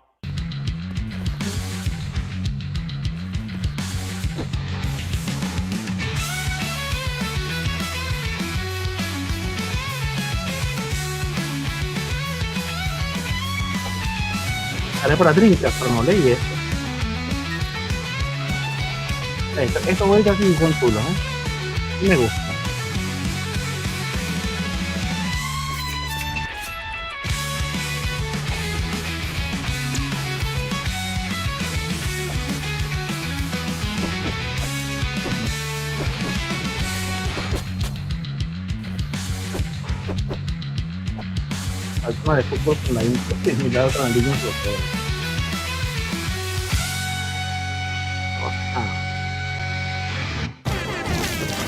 Sale para trinca, pero no leí esto. Estos juegos sí son chulos, ¿eh? Sí me gustan. La última de fútbol con la intro, similar con la línea europea.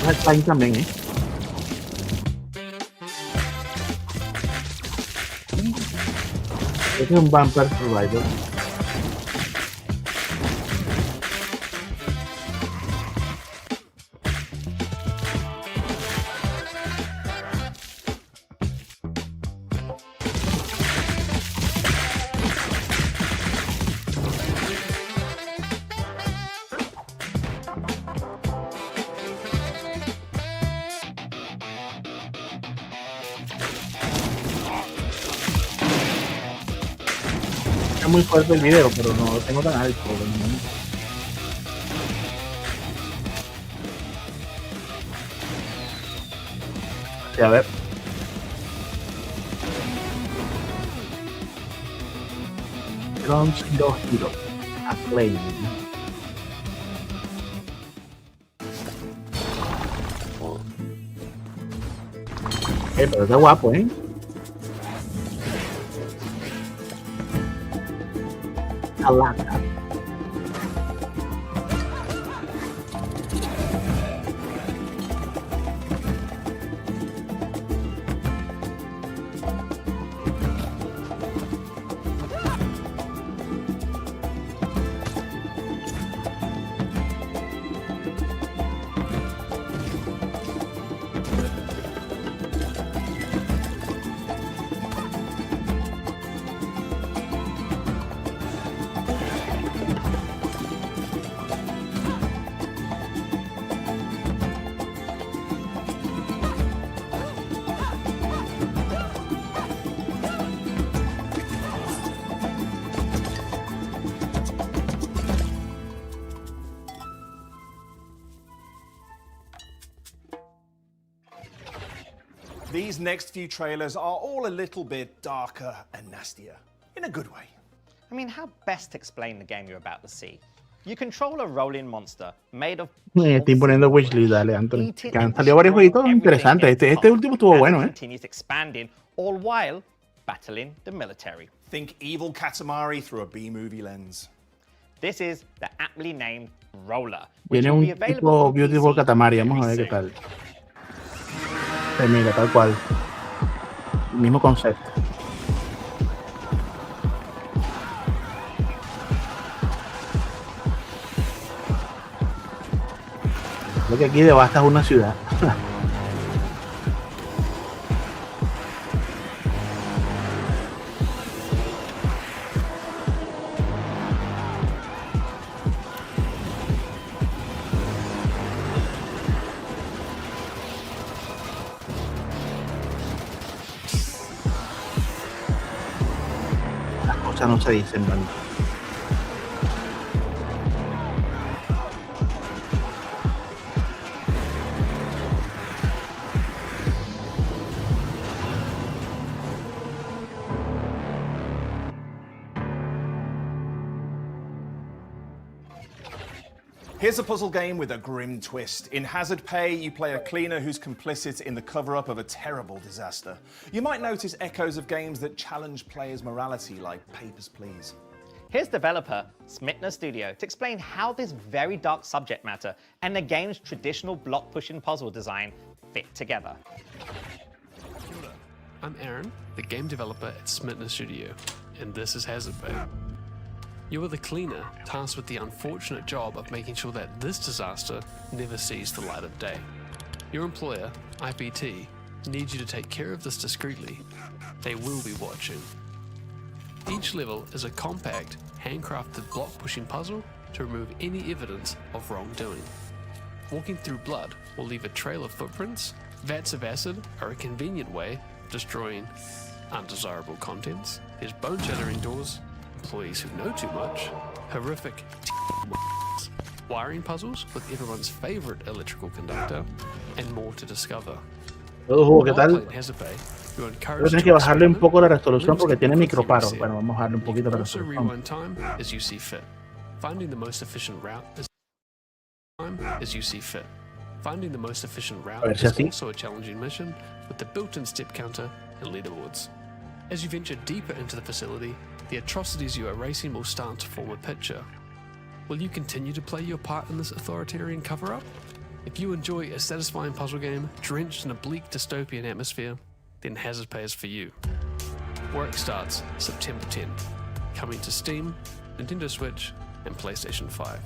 Está ahí también, ¿eh? Este es un Bumper Survivor. Está muy fuerte el video, pero no lo tengo tan alto. Sí, a ver. Ground Zero Hero. Acclaim. Pero está guapo, ¿eh? Alaka. These next few trailers are all a little bit darker and nastier, in a good way. I mean, how best to explain the game you're about to see? You control a rolling monster made of Estoy poniendo wishlist, dale, Anthony. eating Que han and salido varios destroying jueguitos everything interesantes. in its Este path último estuvo as bueno, it ¿eh? continues expanding, all while battling the military. Think evil Katamari through a B-movie lens. This is the aptly named Roller, which Viene will be un available tipo on Beautiful PC Katamari. Vamos a very ver qué soon. tal. Se mira, tal cual. El mismo concepto. Lo que aquí devastas una ciudad. Las cosas no se dicen, ¿vale? Here's a puzzle game with a grim twist. In Hazard Pay, you play a cleaner who's complicit in the cover-up of a terrible disaster. You might notice echoes of games that challenge players' morality, like Papers, Please. Here's developer Smitna Studio to explain how this very dark subject matter and the game's traditional block-pushing puzzle design fit together. I'm Aaron, the game developer at Smitna Studio, and this is Hazard Pay. You are the cleaner tasked with the unfortunate job of making sure that this disaster never sees the light of day. Your employer, IPT, needs you to take care of this discreetly. They will be watching. Each level is a compact, handcrafted block-pushing puzzle to remove any evidence of wrongdoing. Walking through blood will leave a trail of footprints. Vats of acid are a convenient way of destroying undesirable contents. There's bone-shattering doors, employees who know too much, horrific wiring puzzles with everyone's favorite electrical conductor, and more to discover. Todo juego, ¿qué tal? While playing Hazard Pay, you're Pero encouraged tienes to que bajarle un experiment, poco la resolución porque limit tiene the microparo. frequency. Bueno, vamos a darle un poquito la Also resolución. rewind time as you see fit. Finding the most efficient route is as you see fit. Finding the most efficient route A ver si is así. also a challenging mission with the built-in step counter and leaderboards. As you venture deeper into the facility, the atrocities you are erasing will start to form a picture. Will you continue to play your part in this authoritarian cover-up? If you enjoy a satisfying puzzle game drenched in a bleak dystopian atmosphere, then Hazard Pay is for you. Work starts September 10, coming to Steam, Nintendo Switch, and PlayStation 5.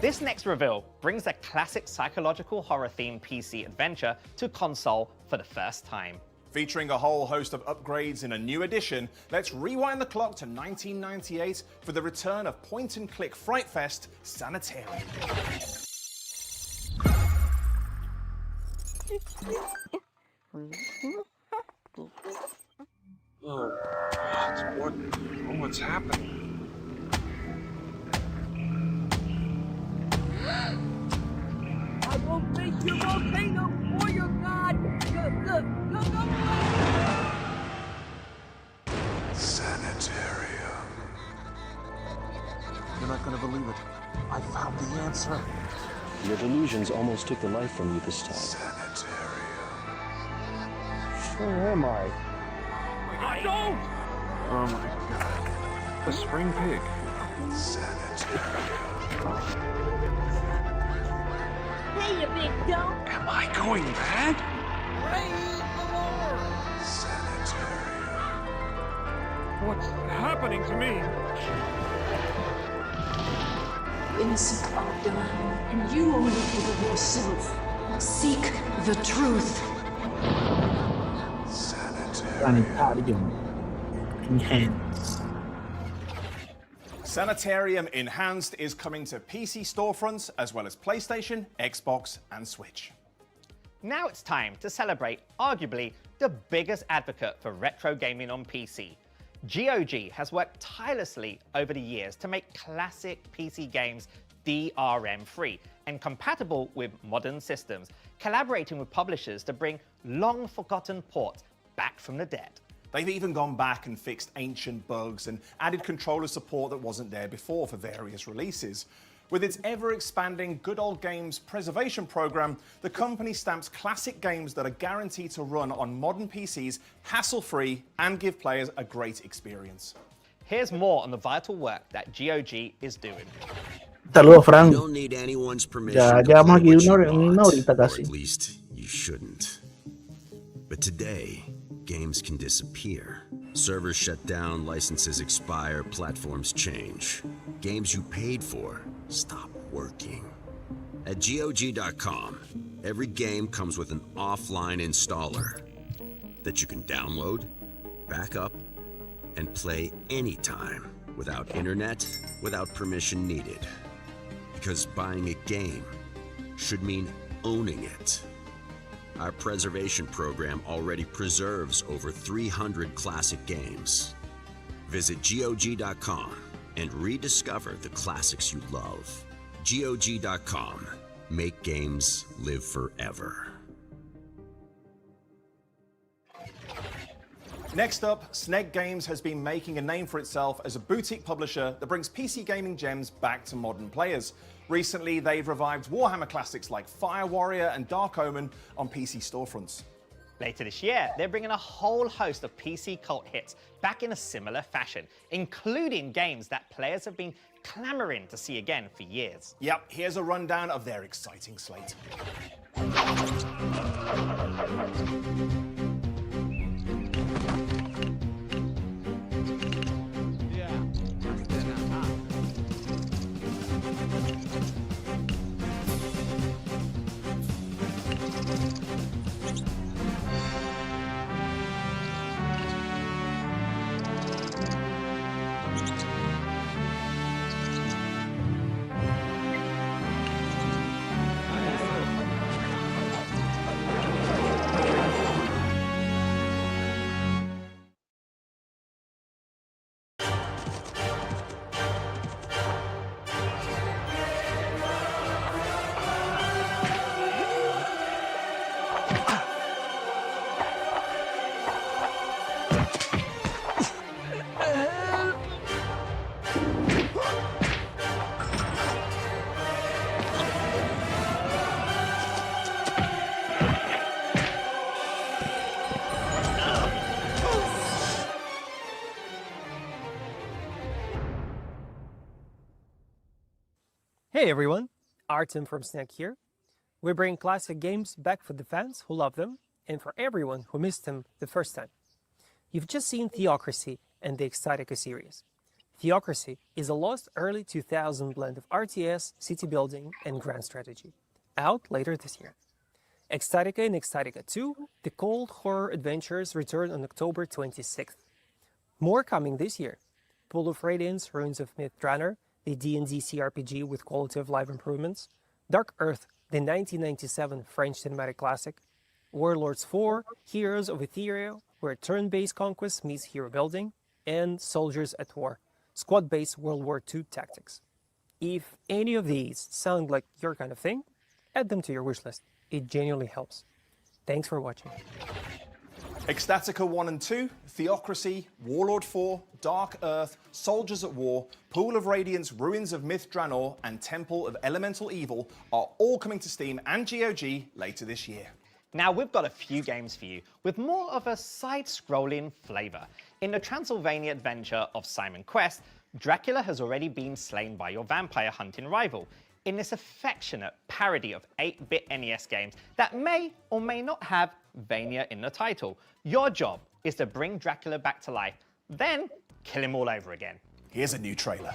This next reveal brings a classic psychological horror-themed PC adventure to console for the first time. Featuring a whole host of upgrades in a new edition, let's rewind the clock to 1998 for the return of point-and-click fright fest Sanitarium. Oh, what's happening? I won't make your volcano for your god. Go. Sanitarium. You're not gonna believe it. I found the answer. Your delusions almost took the life from you this time. Sanitarium. Where am I? I don't. Oh my god. The spring pig. Sanitarium. Hey, you big dope. Am I going mad? Praise the Lord. Sanitarium. What's happening to me? Innocent are dying, and you only kill yourself. Seek the truth. Sanitarium. Enhanced. Sanitarium Enhanced is coming to PC storefronts as well as PlayStation, Xbox, and Switch. Now it's time to celebrate arguably the biggest advocate for retro gaming on PC. GOG has worked tirelessly over the years to make classic PC games DRM-free and compatible with modern systems, collaborating with publishers to bring long-forgotten ports back from the dead. They've even gone back and fixed ancient bugs and added controller support that wasn't there before for various releases. With its ever-expanding Good Old Games preservation program, the company stamps classic games that are guaranteed to run on modern PCs hassle-free and give players a great experience. Here's more on the vital work that GOG is doing. Saludos, Frank. You don't need anyone's permission Ya to llevamos play aquí what you una want, horita or casi. at least you shouldn't. But today, games can disappear. Servers shut down, licenses expire, platforms change. Games you paid for stop working. At GOG.com, every game comes with an offline installer that you can download, back up, and play anytime without internet, without permission needed. Because buying a game should mean owning it. Our preservation program already preserves over 300 classic games. Visit GOG.com and rediscover the classics you love. GOG.com. Make games live forever. Next up, Sneg Games has been making a name for itself as a boutique publisher that brings PC gaming gems back to modern players. Recently, they've revived Warhammer classics like Fire Warrior and Dark Omen on PC storefronts. Later this year, they're bringing a whole host of PC cult hits back in a similar fashion, including games that players have been clamoring to see again for years. Yep, here's a rundown of their exciting slate. Hey everyone, Artem from Sneg here. We bring classic games back for the fans who love them and for everyone who missed them the first time. You've just seen Theocracy and the Exotica series. Theocracy is a lost early 2000 blend of RTS, city building, and grand strategy, out later this year. Exotica and Exotica 2, the cold horror adventures return on October 26th. More coming this year. Pool of Radiance, Ruins of Myth-Drannor, the D&D CRPG with quality of life improvements, Dark Earth, the 1997 French cinematic classic, Warlords 4, Heroes of Ethereal, where turn-based conquest meets hero building, and Soldiers at War, squad-based World War II tactics. If any of these sound like your kind of thing, add them to your wishlist. It genuinely helps. Thanks for watching. Extatica 1 and 2, Theocracy, Warlord 4, Dark Earth, Soldiers at War, Pool of Radiance, Ruins of Myth-Drannor, and Temple of Elemental Evil are all coming to Steam and GOG later this year. Now we've got a few games for you with more of a side-scrolling flavour. In the Transylvania adventure of Simon Quest, Dracula has already been slain by your vampire hunting rival. In this affectionate parody of 8-bit NES games that may or may not have Vania in the title, your job is to bring Dracula back to life, then kill him all over again. Here's a new trailer.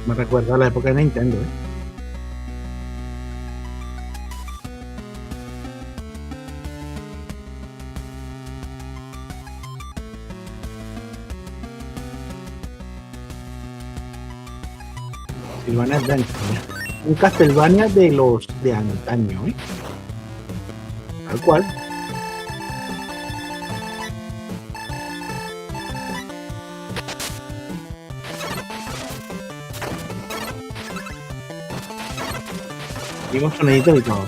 Me recuerda a la época de Nintendo, ¿eh? Castlevania Adventure, ¿eh? Un Castlevania de los de antaño, ¿eh? Tal cual. Vimos soniditos y todo.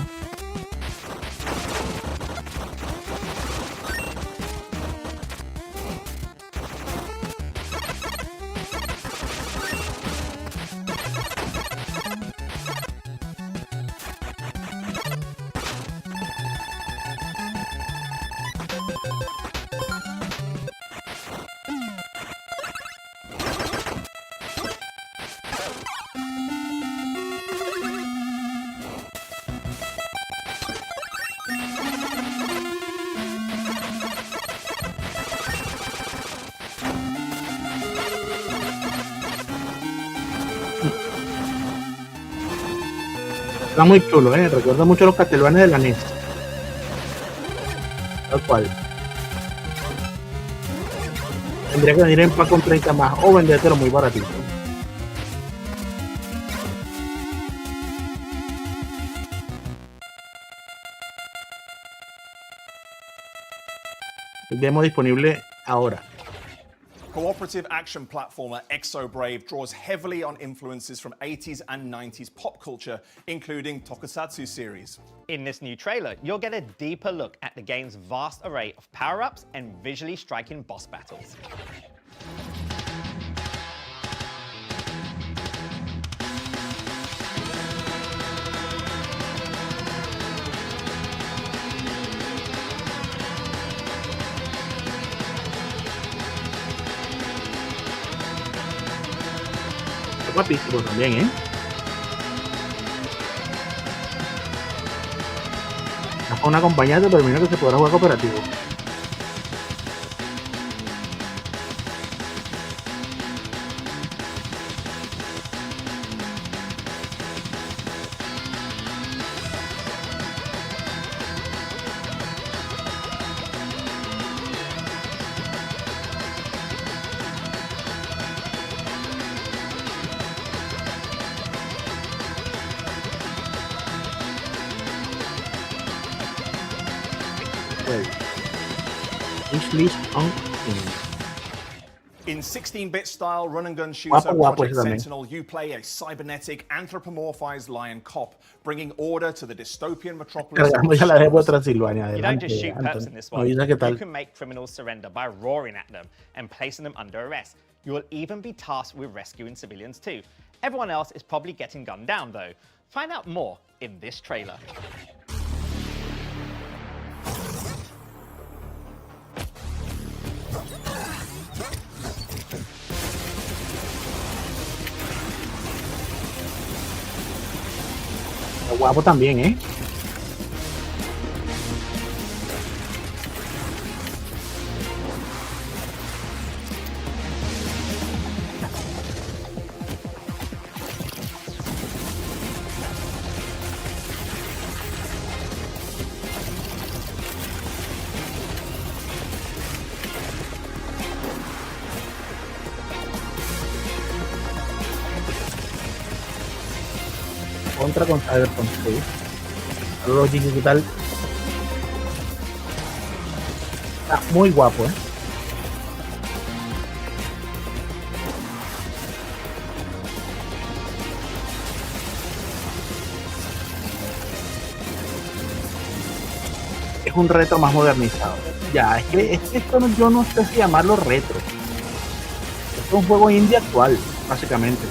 Está muy chulo, recuerda mucho a los Castlevania de la NES. Tal cual. Tendría que venir en pack con 30 más o vendértelo muy baratito. El demo disponible ahora. Cooperative action platformer Exo Brave draws heavily on influences from 80s and 90s pop culture, including Tokusatsu series. In this new trailer, you'll get a deeper look at the game's vast array of power-ups and visually striking boss battles. Guapísimo también, No fue un acompañante, pero mira que se podrá jugar cooperativo. In 16-bit style run-and-gun shooter Project Sentinel, you play a cybernetic, anthropomorphized lion cop, bringing order to the dystopian metropolis. You don't just shoot perps in this one. You can make criminals surrender by roaring at them and placing them under arrest. You will even be tasked with rescuing civilians too. Everyone else is probably getting gunned down though. Find out more in this trailer. Guapo también, Contra con Cyberpunk, sí. Saludos, Gigi, ¿qué tal? Está muy guapo, Es un retro más modernizado. Ya, es que esto yo no sé si llamarlo retro. Esto es un juego indie actual, básicamente.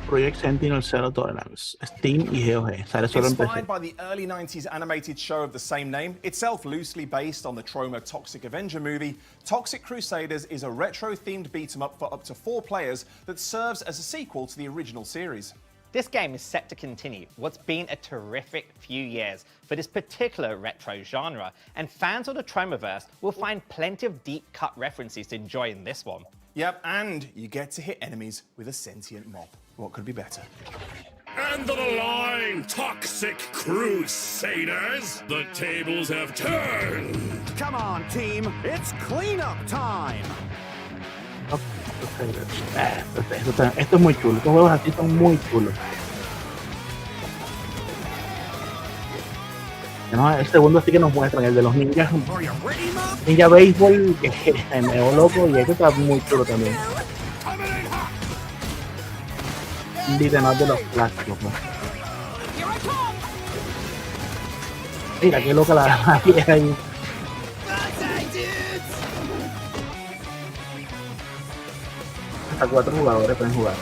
Project Sentinel Zero Tolerance, Steam y GOG. Sale solo en PC. Inspired by the early 90s animated show of the same name, itself loosely based on the Troma Toxic Avenger movie, Toxic Crusaders is a retro-themed beat-em-up for up to 4 players that serves as a sequel to the original series. This game is set to continue what's been a terrific few years for this particular retro genre, and fans of the Tromaverse will find plenty of deep-cut references to enjoy in this one. Yep, and you get to hit enemies with a sentient mob. What could be better? End of the line, Toxic Crusaders! The tables have turned! Come on, team, it's cleanup time! Esto es muy chulo, estos juegos así son muy chulos. No, el segundo sí que nos muestran, el de los ninjas. Ninja Béisbol, que me dejó loco, y este está muy chulo también. Literal de los clásicos, ¿no? Mira qué loca la vieja ahí. Hasta 4 jugadores pueden jugar.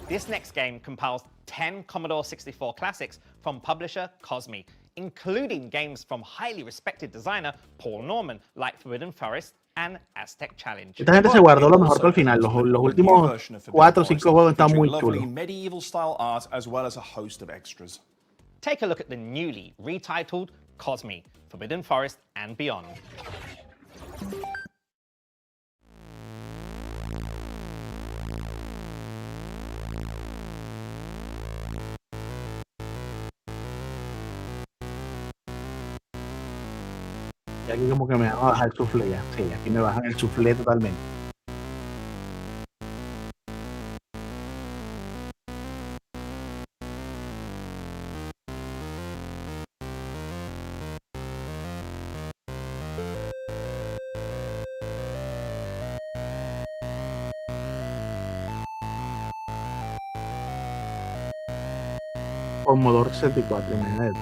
This next game compiles 10 Commodore 64 classics from publisher Cosmi, including games from highly respected designer Paul Norman, like Forbidden Forest and Aztec Challenge. Esta gente se guardó lo mejor para el final. Los últimos 4 o 5 juegos están muy chulos. Medieval style art as well as a host of extras. Take a look at the newly retitled Cosmi, Forbidden Forest and Beyond. Y aquí como que me van a bajar el suflé ya. Sí, aquí me bajan el suflé totalmente. Commodore 64, imagínate.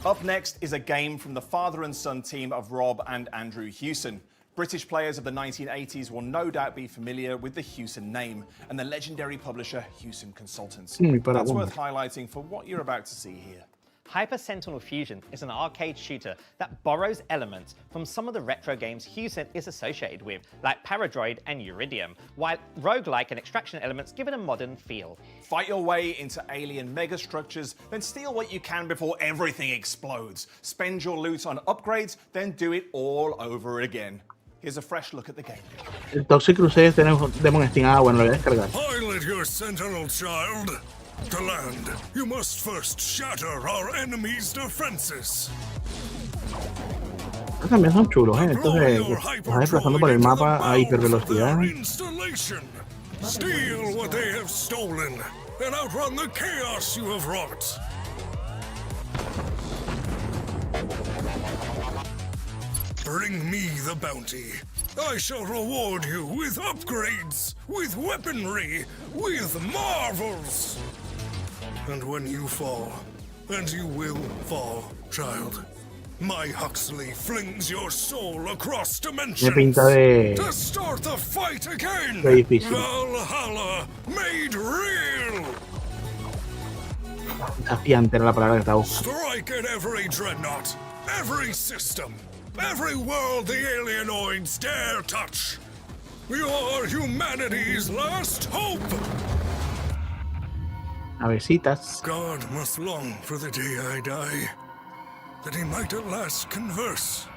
Up next is a game from the father and son team of Rob and Andrew Hewson. British players of the 1980s will no doubt be familiar with the Hewson name and the legendary publisher Hewson Consultants. That's worth highlighting for what you're about to see here. Hyper Sentinel Fusion is an arcade shooter that borrows elements from some of the retro games Hewson is associated with, like Paradroid and Uridium, while roguelike and extraction elements give it a modern feel. Fight your way into alien megastructures, then steal what you can before everything explodes. Spend your loot on upgrades, then do it all over again. Here's a fresh look at the game. El Toxic Crusade tenemos Demon Steam. Ah, bueno, lo voy a descargar. Pilot your Sentinel, child. To land, you must first shatter our enemy's defenses. Estos también son chulos, Estos de vas desplazando por el mapa a hipervelocidad. Steal what they have stolen and outrun the chaos you have wrought. Bring me the bounty. I shall reward you with upgrades, with weaponry, with marvels. And when you fall, and you will fall, child, my Huxley flings your soul across dimensions to start the fight again. Valhalla made real. Desafiante era la palabra que estaba buscando. Strike at every dreadnought, every system, every world the alienoids dare touch. You are humanity's last hope. Navecitas. God must long for the day I die, that he might at last converse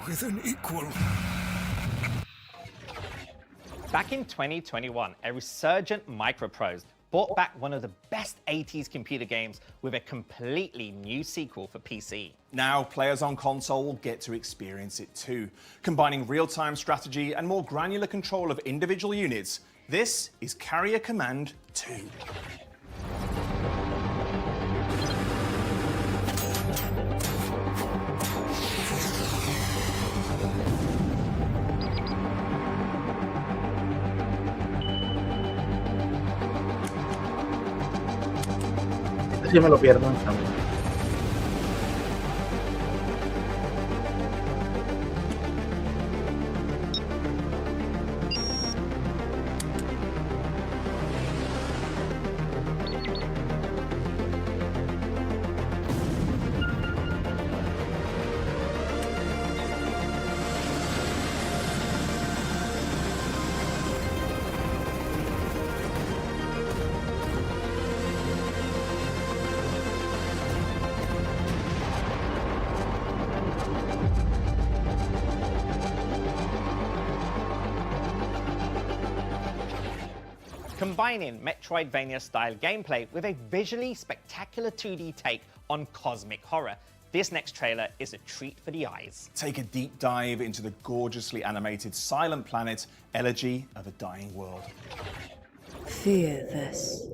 with an equal. Back in 2021, a resurgent Microprose brought back one of the best 80s computer games with a completely new sequel for PC. Now, players on console will get to experience it too, combining real-time strategy and more granular control of individual units. This is Carrier Command 2. sí me lo pierdo también. Combining Metroidvania-style gameplay with a visually spectacular 2D take on cosmic horror, this next trailer is a treat for the eyes. Take a deep dive into the gorgeously animated Silent Planet, Elegy of a Dying World. Fear this.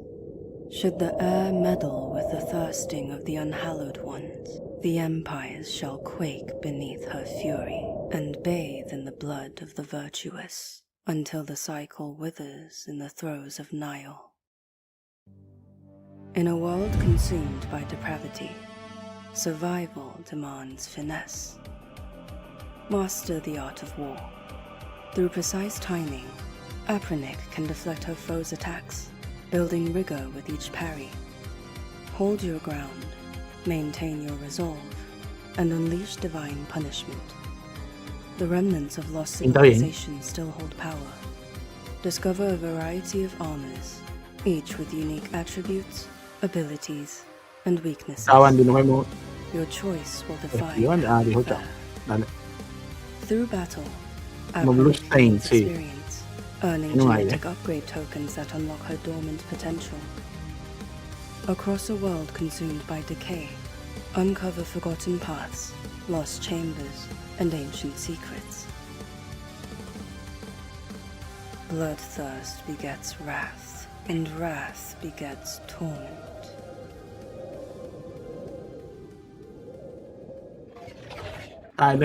Should the air meddle with the thirsting of the unhallowed ones, the empires shall quake beneath her fury and bathe in the blood of the virtuous, until the cycle withers in the throes of Nile. In a world consumed by depravity, survival demands finesse. Master the art of war. Through precise timing, Apronic can deflect her foes' attacks, building rigor with each parry. Hold your ground, maintain your resolve, and unleash divine punishment. The remnants of lost civilization still hold power. Discover a variety of armors, each with unique attributes, abilities, and weaknesses. Your choice will define fair. Through battle, Apronic gains experience, earning genetic upgrade tokens that unlock her dormant potential. Across a world consumed by decay, uncover forgotten paths, lost chambers, and ancient secrets. Bloodthirst begets wrath, and wrath begets torment.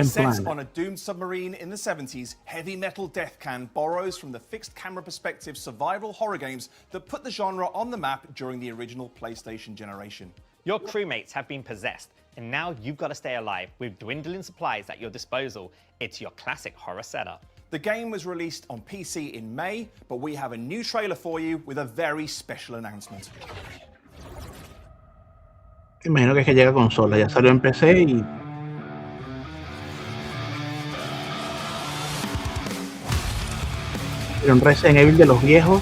Set on a doomed submarine in the 70s, Heavy Metal Death Can borrows from the fixed camera perspective survival horror games that put the genre on the map during the original PlayStation generation. Your crewmates have been possessed, and now you've got to stay alive with dwindling supplies at your disposal. It's your classic horror setup. The game was released on PC in May, but we have a new trailer for you with a very special announcement. Imagino que es que llega a consola, ya salió en PC y... Pero un Resident Evil de los viejos,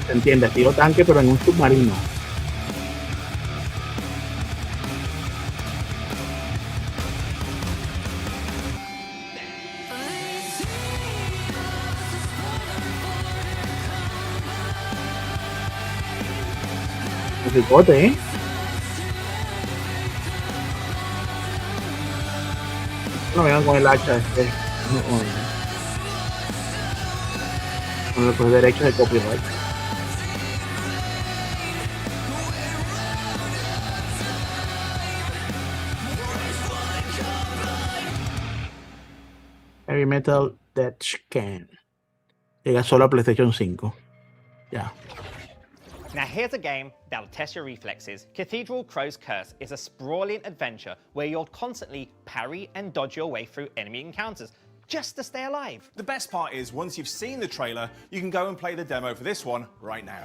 se entiende, estilo tanque, pero en un submarino. Ricote, no vengan con el hacha con los derechos de copyright. Heavy Metal Death Can llega solo a PlayStation 5. Ya. Now here's a game that'll test your reflexes. Cathedral Crow's Curse is a sprawling adventure where you'll constantly parry and dodge your way through enemy encounters just to stay alive. The best part is, once you've seen the trailer, you can go and play the demo for this one right now.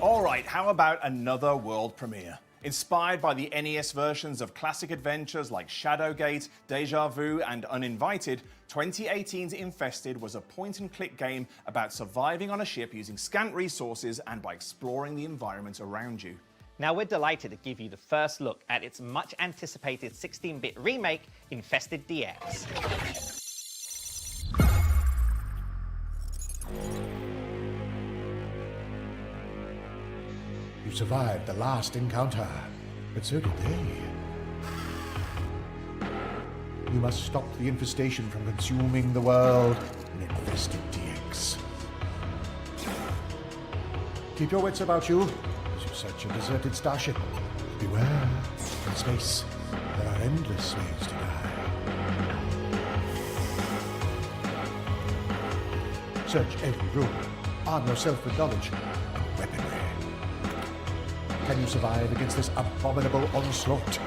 All right, how about another world premiere? Inspired by the NES versions of classic adventures like Shadowgate, Deja Vu, and Uninvited, 2018's Infested was a point-and-click game about surviving on a ship using scant resources and by exploring the environment around you. Now we're delighted to give you the first look at its much-anticipated 16-bit remake, Infested DX. You survived the last encounter, but so did they. You must stop the infestation from consuming the world in Infested DX. Keep your wits about you as you search a deserted starship. Beware, in space, there are endless ways to die. Search every room, arm yourself with knowledge and weaponry. Can you survive against this abominable onslaught?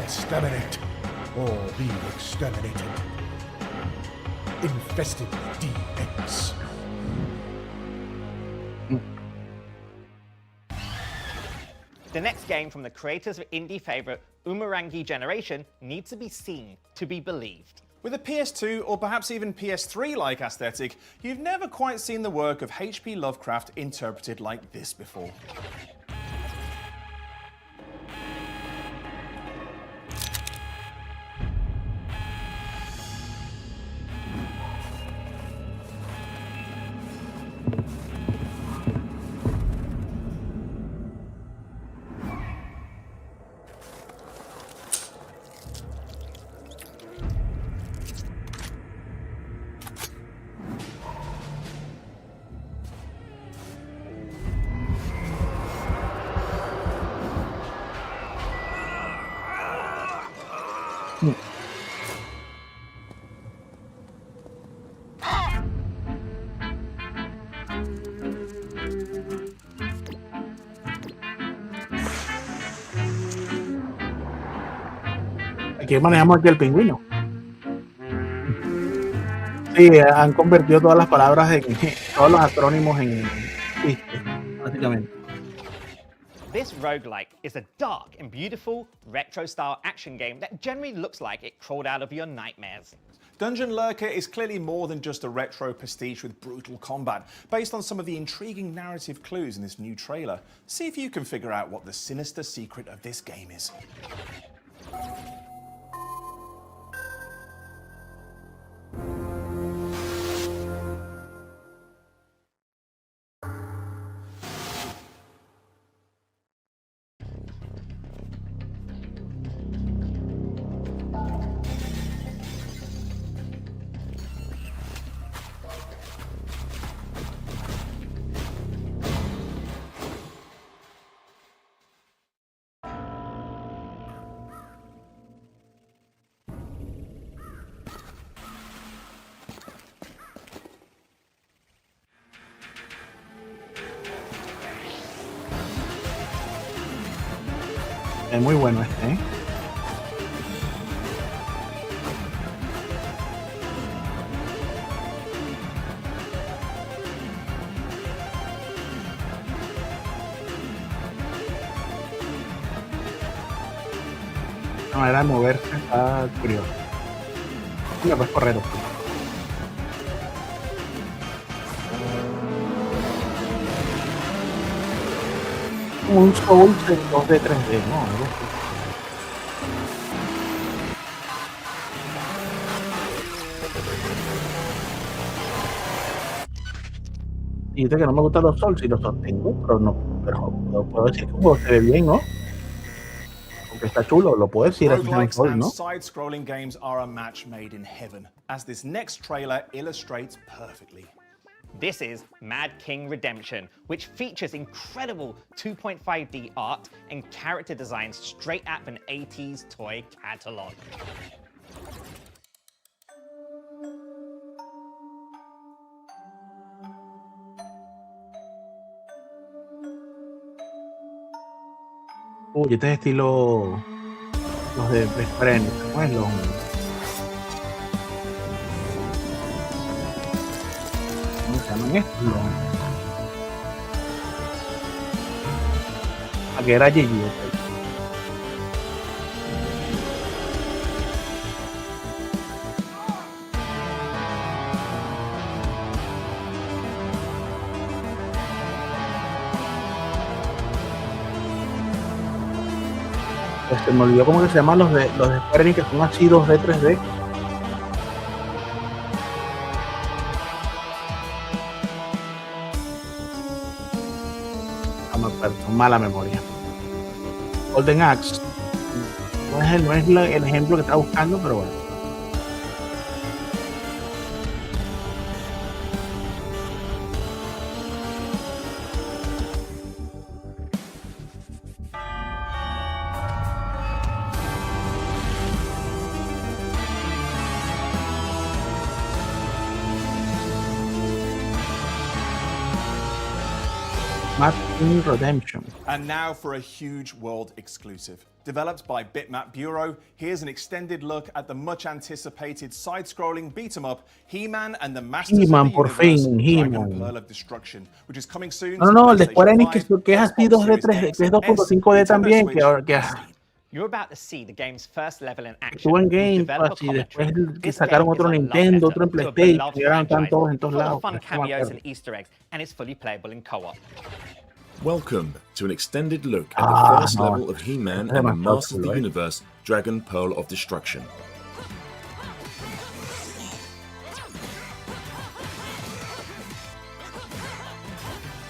Exterminate or be exterminated. Infested DX. The next game from the creators of indie favorite Umurangi Generation needs to be seen to be believed. With a PS2 or perhaps even PS3-like aesthetic, you've never quite seen the work of H.P. Lovecraft interpreted like this before. Aquí manejamos aquí el pingüino. Sí, han convertido todas las palabras en todos los acrónimos en este, básicamente. This roguelike is a dark and beautiful retro-style action game that generally looks like it crawled out of your nightmares. Dungeon Lurker is clearly more than just a retro pastiche with brutal combat, based on some of the intriguing narrative clues in this new trailer. See if you can figure out what the sinister secret of this game is. Es muy bueno este, ¿eh? La manera de moverse está curiosa. Mira, pues correr. Un Souls en 2D, 3D, ¿no? Algo así. Y dice que no me gustan los Souls y los sostengo, pero puedo decir que el juego se ve bien, ¿no? Aunque está chulo, lo puedo decir así en Souls, ¿no? Side-scrolling games are a match made in heaven, as this next trailer illustrates perfectly. This is Mad King Redemption, which features incredible 2.5D art and character designs straight out of an 80s toy catalog. Uy, este es estilo los de Friends, ¿cómo es? ¿Cómo se llaman estos? A que era Gigi. Se me olvidó cómo que se llaman los de Square Enix, que son así 2D, 3D. No me acuerdo, mala memoria. Golden Axe. No es el ejemplo que estaba buscando, pero bueno. Redemption. And now for a huge world exclusive. Developed by Bitmap Bureau, here's an extended look at the much anticipated side-scrolling beat-em-up He-Man and the Masters of the Universe, Dragon Pearl of Destruction, which is coming soon. No, el de Square Enix que es así 2D, 3D, que es 2.5D también, que You're about to see the game's first level in action. Estuvo en Game Pass y después que sacaron otro Nintendo, otro en PlayStation, y ahora están todos en todos lados. Fun cameos and Easter eggs, and it's fully playable in co-op. Welcome to an extended look at the first level of He-Man and the Masters of the Universe, Dragon Pearl of Destruction.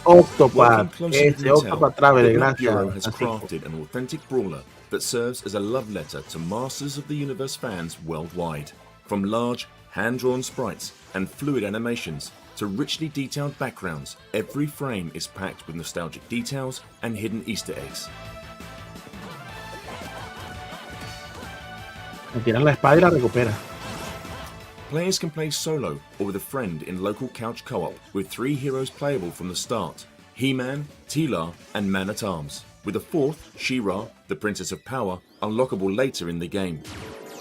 Octopad, Octopad Traveler, Bitmap Bureau has gracias. crafted an authentic brawler that serves as a love letter to Masters of the Universe fans worldwide. From large, hand-drawn sprites and fluid animations to richly detailed backgrounds, every frame is packed with nostalgic details and hidden Easter eggs. Me tiran la espada y la recupera. Players can play solo or with a friend in local couch co-op, with 3 heroes playable from the start: He-Man, Teela, and Man-at-Arms, with a fourth, She-Ra, the Princess of Power, unlockable later in the game.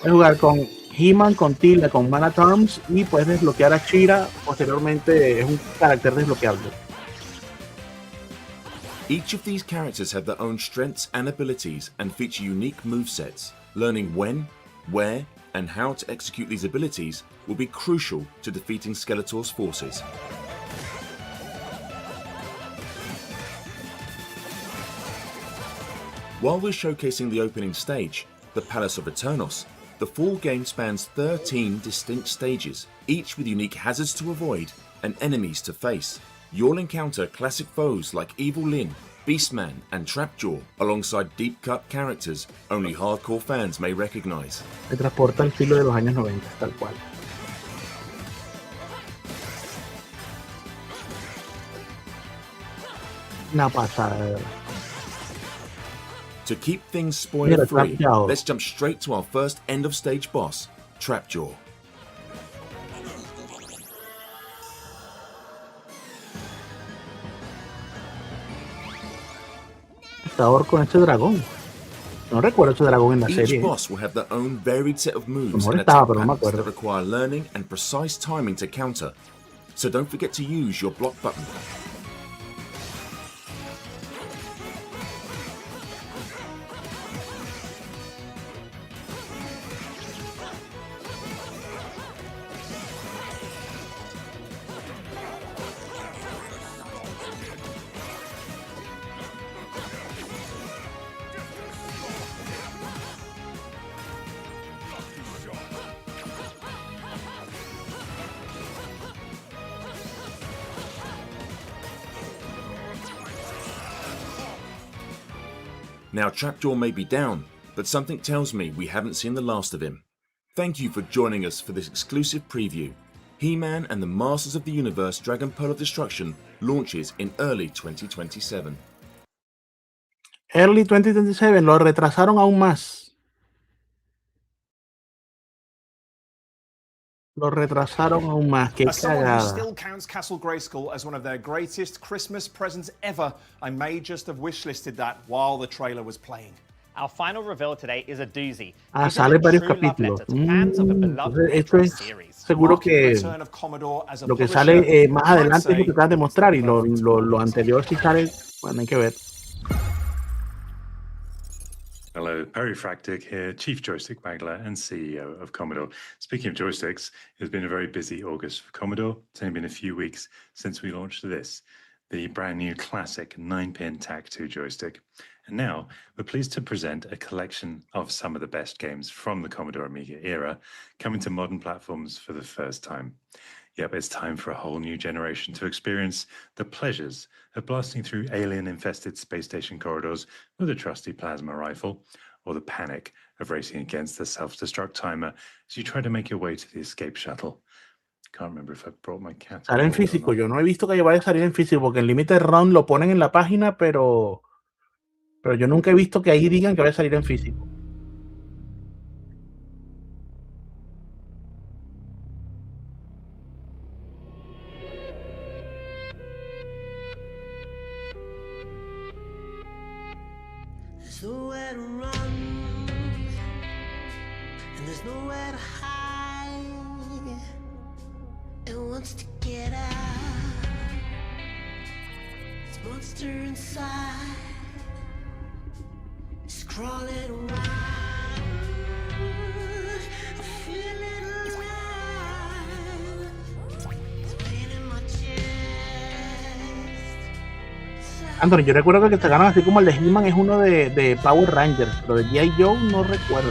Puedes jugar con He-Man, con Teela, con Man-at-Arms y puedes desbloquear a She-Ra. Posteriormente es un carácter desbloqueable. Each of these characters have their own strengths and abilities and feature unique movesets. Learning when, where, and how to execute these abilities will be crucial to defeating Skeletor's forces. While we're showcasing the opening stage, the Palace of Eternos, the full game spans 13 distinct stages, each with unique hazards to avoid and enemies to face. You'll encounter classic foes like Evil Lyn, Beastman, and Trapjaw, alongside deep-cut characters only hardcore fans may recognize. Me transporta al filo de los años 90, tal cual. Una pasada, de verdad. To keep things spoiler-free, let's jump straight to our first end-of-stage boss, Trapjaw. Con este dragón. No recuerdo ese dragón en la serie. Each boss will have their own varied set of moves and attack pero no me patterns acuerdo. that require learning and precise timing to counter. So don't forget to use your block button. Now Trapjaw may be down, but something tells me we haven't seen the last of him. Thank you for joining us for this exclusive preview. He-Man and the Masters of the Universe Dragon Pearl of Destruction launches in early 2027. Early 2027, lo retrasaron aún más. Lo retrasaron aún más. Qué As someone who cagada. still counts Castle Grayskull as one of their greatest Christmas presents ever, I may just have wishlisted that while the trailer was playing. Our final reveal today is a doozy. Sale varios capítulos. Entonces, esto es seguro que lo que sale más adelante es lo que acaban de mostrar y lo anterior sí sale, bueno, hay que ver. Hello, Perry Fractic here, Chief Joystick Wrangler and CEO of Commodore. Speaking of joysticks, it's been a very busy August for Commodore. It's only been a few weeks since we launched this, the brand new classic 9-pin TAC2 joystick. And now we're pleased to present a collection of some of the best games from the Commodore Amiga era coming to modern platforms for the first time. Yep, it's time for a whole new generation to experience the pleasures of blasting through alien-infested space station corridors with a trusty plasma rifle, or the panic of racing against the self-destruct timer as you try to make your way to the escape shuttle. Can't remember if I brought my cat. Sale en físico. Yo no he visto que vaya a salir en físico porque en Limited Run lo ponen en la página, pero yo nunca he visto que ahí digan que vaya a salir en físico. There's nowhere to run, and there's nowhere to hide. It wants to get out. This monster inside is crawling around. I feel it alive. It's pain in my chest. Anthony, yo recuerdo que el que sacaron así como el de He-Man es uno de Power Rangers, pero de G.I. Joe no recuerdo,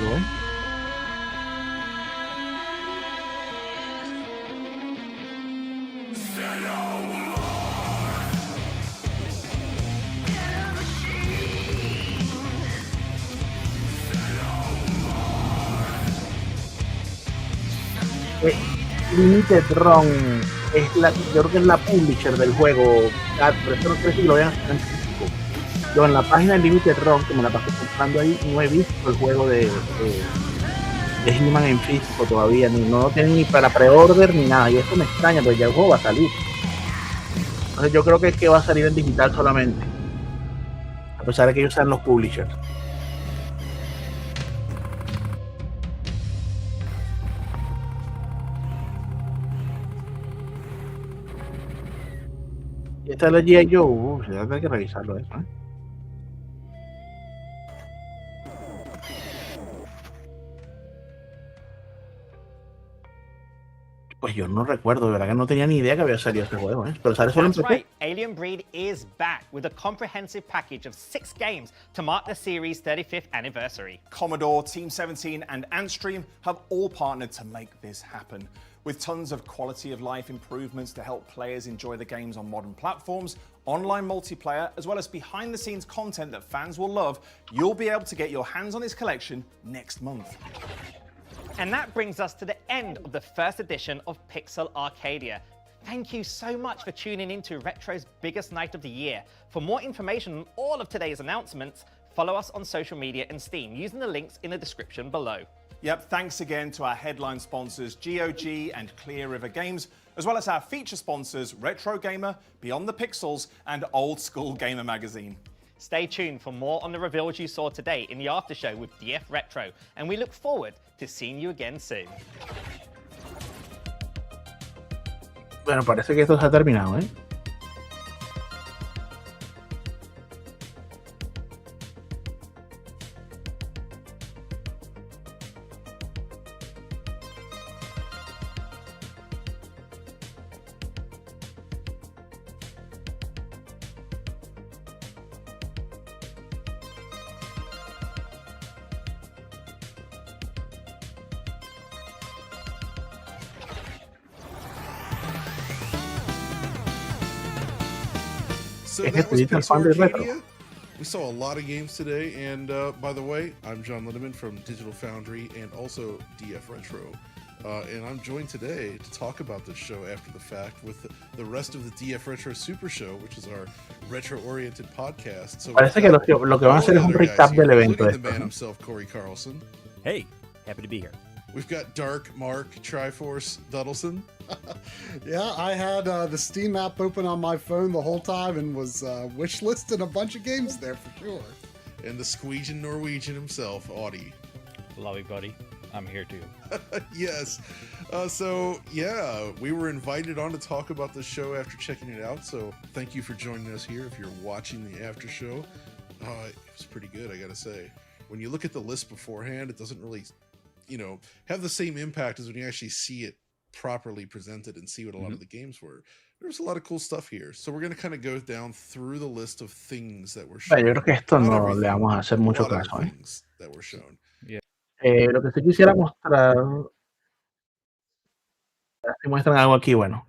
Limited Run es yo creo que es la publisher del juego, pero eso no quiere decir que lo vean en físico. Yo en la página de Limited Run, que me la pasé comprando ahí, no he visto el juego de He-Man en físico todavía, no lo tienen ni para pre-order ni nada, y esto me extraña porque ya el juego va a salir. Entonces yo creo que es que va a salir en digital solamente, a pesar de que ellos sean los publishers. Y esta es la G.I. Joe, ya hay que revisarlo eso, Pues yo no recuerdo, de verdad que no tenía ni idea que había salido este juego, pero sale solo en That's PC. right, Alien Breed is back with a comprehensive package of 6 games to mark the series' 35th anniversary. Commodore, Team 17 and Antstream have all partnered to make this happen. With tons of quality of life improvements to help players enjoy the games on modern platforms, online multiplayer, as well as behind the scenes content that fans will love, you'll be able to get your hands on this collection next month. And that brings us to the end of the first edition of Pixel Arcadia. Thank you so much for tuning in to Retro's biggest night of the year. For more information on all of today's announcements, follow us on social media and Steam using the links in the description below. Yep, thanks again to our headline sponsors GOG and Clear River Games, as well as our feature sponsors Retro Gamer, Beyond the Pixels, and Old School Gamer Magazine. Stay tuned for more on the reveals you saw today in the after show with DF Retro, and we look forward to seeing you again soon. Bueno, parece que esto se ha terminado, So Es that was Expedition Pixel Fan de Retro. Arcadia. We saw a lot of games today, and by the way, I'm John Lindemann from Digital Foundry and also DF Retro. And I'm joined today to talk about this show after the fact with the rest of the DF Retro Super Show, which is our retro-oriented podcast. So Parece que lo que van a hacer es un recap del evento. the man himself, Corey Carlson. Hey, happy to be here. We've got Dark Mark Triforce Duddleson. Yeah, I had the Steam app open on my phone the whole time and was wishlisting a bunch of games there for sure. And the Squeegeon Norwegian himself, Audie. Hello, everybody. I'm here too. Yes. So, yeah, we were invited on to talk about the show after checking it out. So, thank you for joining us here if you're watching the after show. It was pretty good, I gotta say. when you look at the list beforehand, it doesn't really, have the same impact as when you actually see it properly presented and see what a lot of the games were. There's a lot of cool stuff here. So we're going to kind of go down through the list of things that were shown. Yo creo que esto Not no le everything, vamos a hacer but a mucho lot of caso, the things that were shown. Lo que sí quisiera mostrar, si muestran algo aquí, bueno,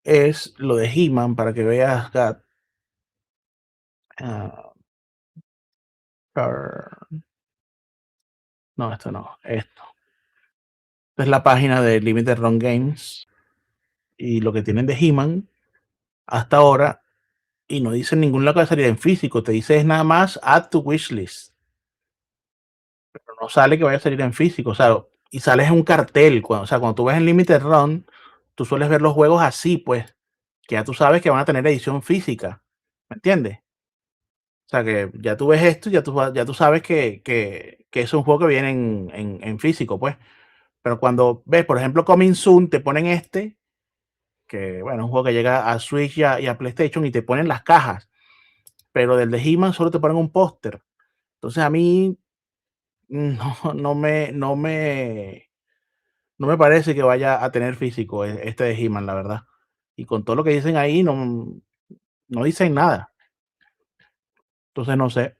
es lo de He-Man para que veas, Gat. No, esto no, esto. Esta es la página de Limited Run Games y lo que tienen de He-Man hasta ahora, y no dice en ningún lado que va a salir en físico, te dice es nada más add to wishlist. Pero no sale que vaya a salir en físico, o sea, y sales en un cartel, cuando tú ves en Limited Run, tú sueles ver los juegos así, pues, que ya tú sabes que van a tener edición física, ¿me entiendes? O sea, que ya tú ves esto, ya tú sabes que es un juego que viene en físico, pues. Pero cuando ves, por ejemplo, Coming Soon, te ponen este, que bueno, es un juego que llega a Switch y a PlayStation y te ponen las cajas, pero del de He-Man solo te ponen un póster. Entonces a mí no me parece que vaya a tener físico este de He-Man, la verdad. Y con todo lo que dicen ahí, no dicen nada. Entonces no sé.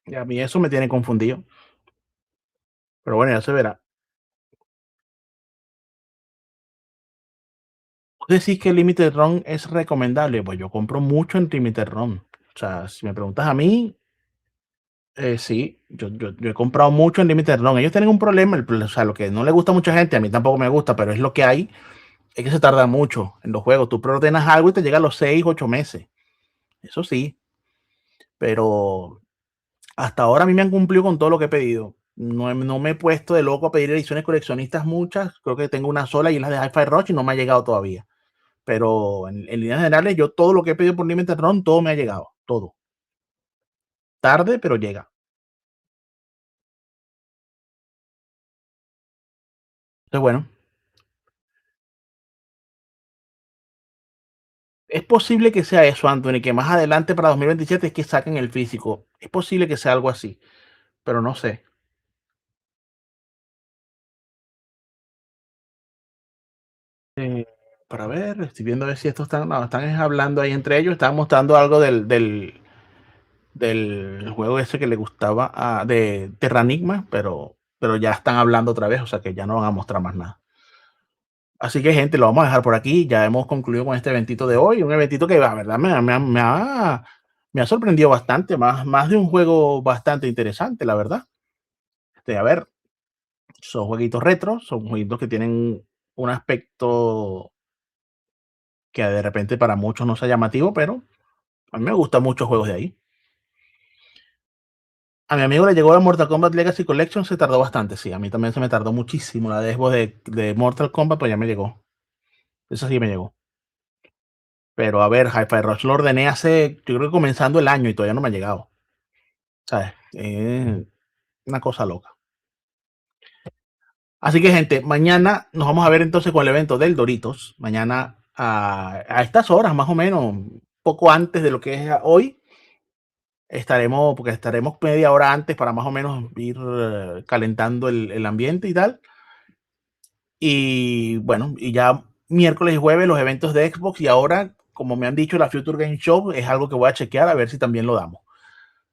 Y a mí eso me tiene confundido. Pero bueno, ya se verá. ¿Vos decís que el Limited Run es recomendable? Pues yo compro mucho en Limited Run. O sea, si me preguntas a mí, sí, yo he comprado mucho en Limited Run. Ellos tienen un problema, o sea, lo que no le gusta a mucha gente, a mí tampoco me gusta, pero es lo que hay, es que se tarda mucho en los juegos. Tú preordenas algo y te llega a los 6, 8 meses. Eso sí, pero hasta ahora a mí me han cumplido con todo lo que he pedido. No me he puesto de loco a pedir ediciones coleccionistas muchas. Creo que tengo una sola y es la de Hi-Fi Rush y no me ha llegado todavía. Pero en líneas generales, yo todo lo que he pedido por Limited Run, todo me ha llegado. Todo. Tarde, pero llega. Entonces, bueno. Es posible que sea eso, Anthony, que más adelante para 2027 es que saquen el físico. Es posible que sea algo así, pero no sé. Para ver, estoy viendo a ver si estos están hablando ahí entre ellos. Estaban mostrando algo del juego ese que le gustaba de Terranigma, pero ya están hablando otra vez, o sea que ya no van a mostrar más nada. Así que, gente, lo vamos a dejar por aquí. Ya hemos concluido con este eventito de hoy. Un eventito que, la verdad, me ha sorprendido bastante. Más de un juego bastante interesante, la verdad. A ver, son jueguitos retro, son jueguitos que tienen un aspecto que de repente para muchos no sea llamativo, pero a mí me gustan muchos juegos de ahí. A mi amigo le llegó la Mortal Kombat Legacy Collection, se tardó bastante, sí. A mí también se me tardó muchísimo. La de Mortal Kombat, pues ya me llegó. Eso sí me llegó. Pero a ver, Hi-Fi Rush lo ordené hace, yo creo que comenzando el año y todavía no me ha llegado. ¿Sabes? Una cosa loca. Así que, gente, mañana nos vamos a ver entonces con el evento del Doritos. Mañana a estas horas, más o menos, poco antes de lo que es hoy, porque estaremos media hora antes para más o menos ir calentando el ambiente y tal. Y bueno, y ya miércoles y jueves los eventos de Xbox, y ahora, como me han dicho, la Future Game Show es algo que voy a chequear a ver si también lo damos.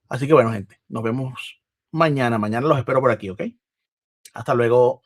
Así que bueno, gente, nos vemos mañana. Mañana los espero por aquí, ¿ok? Hasta luego.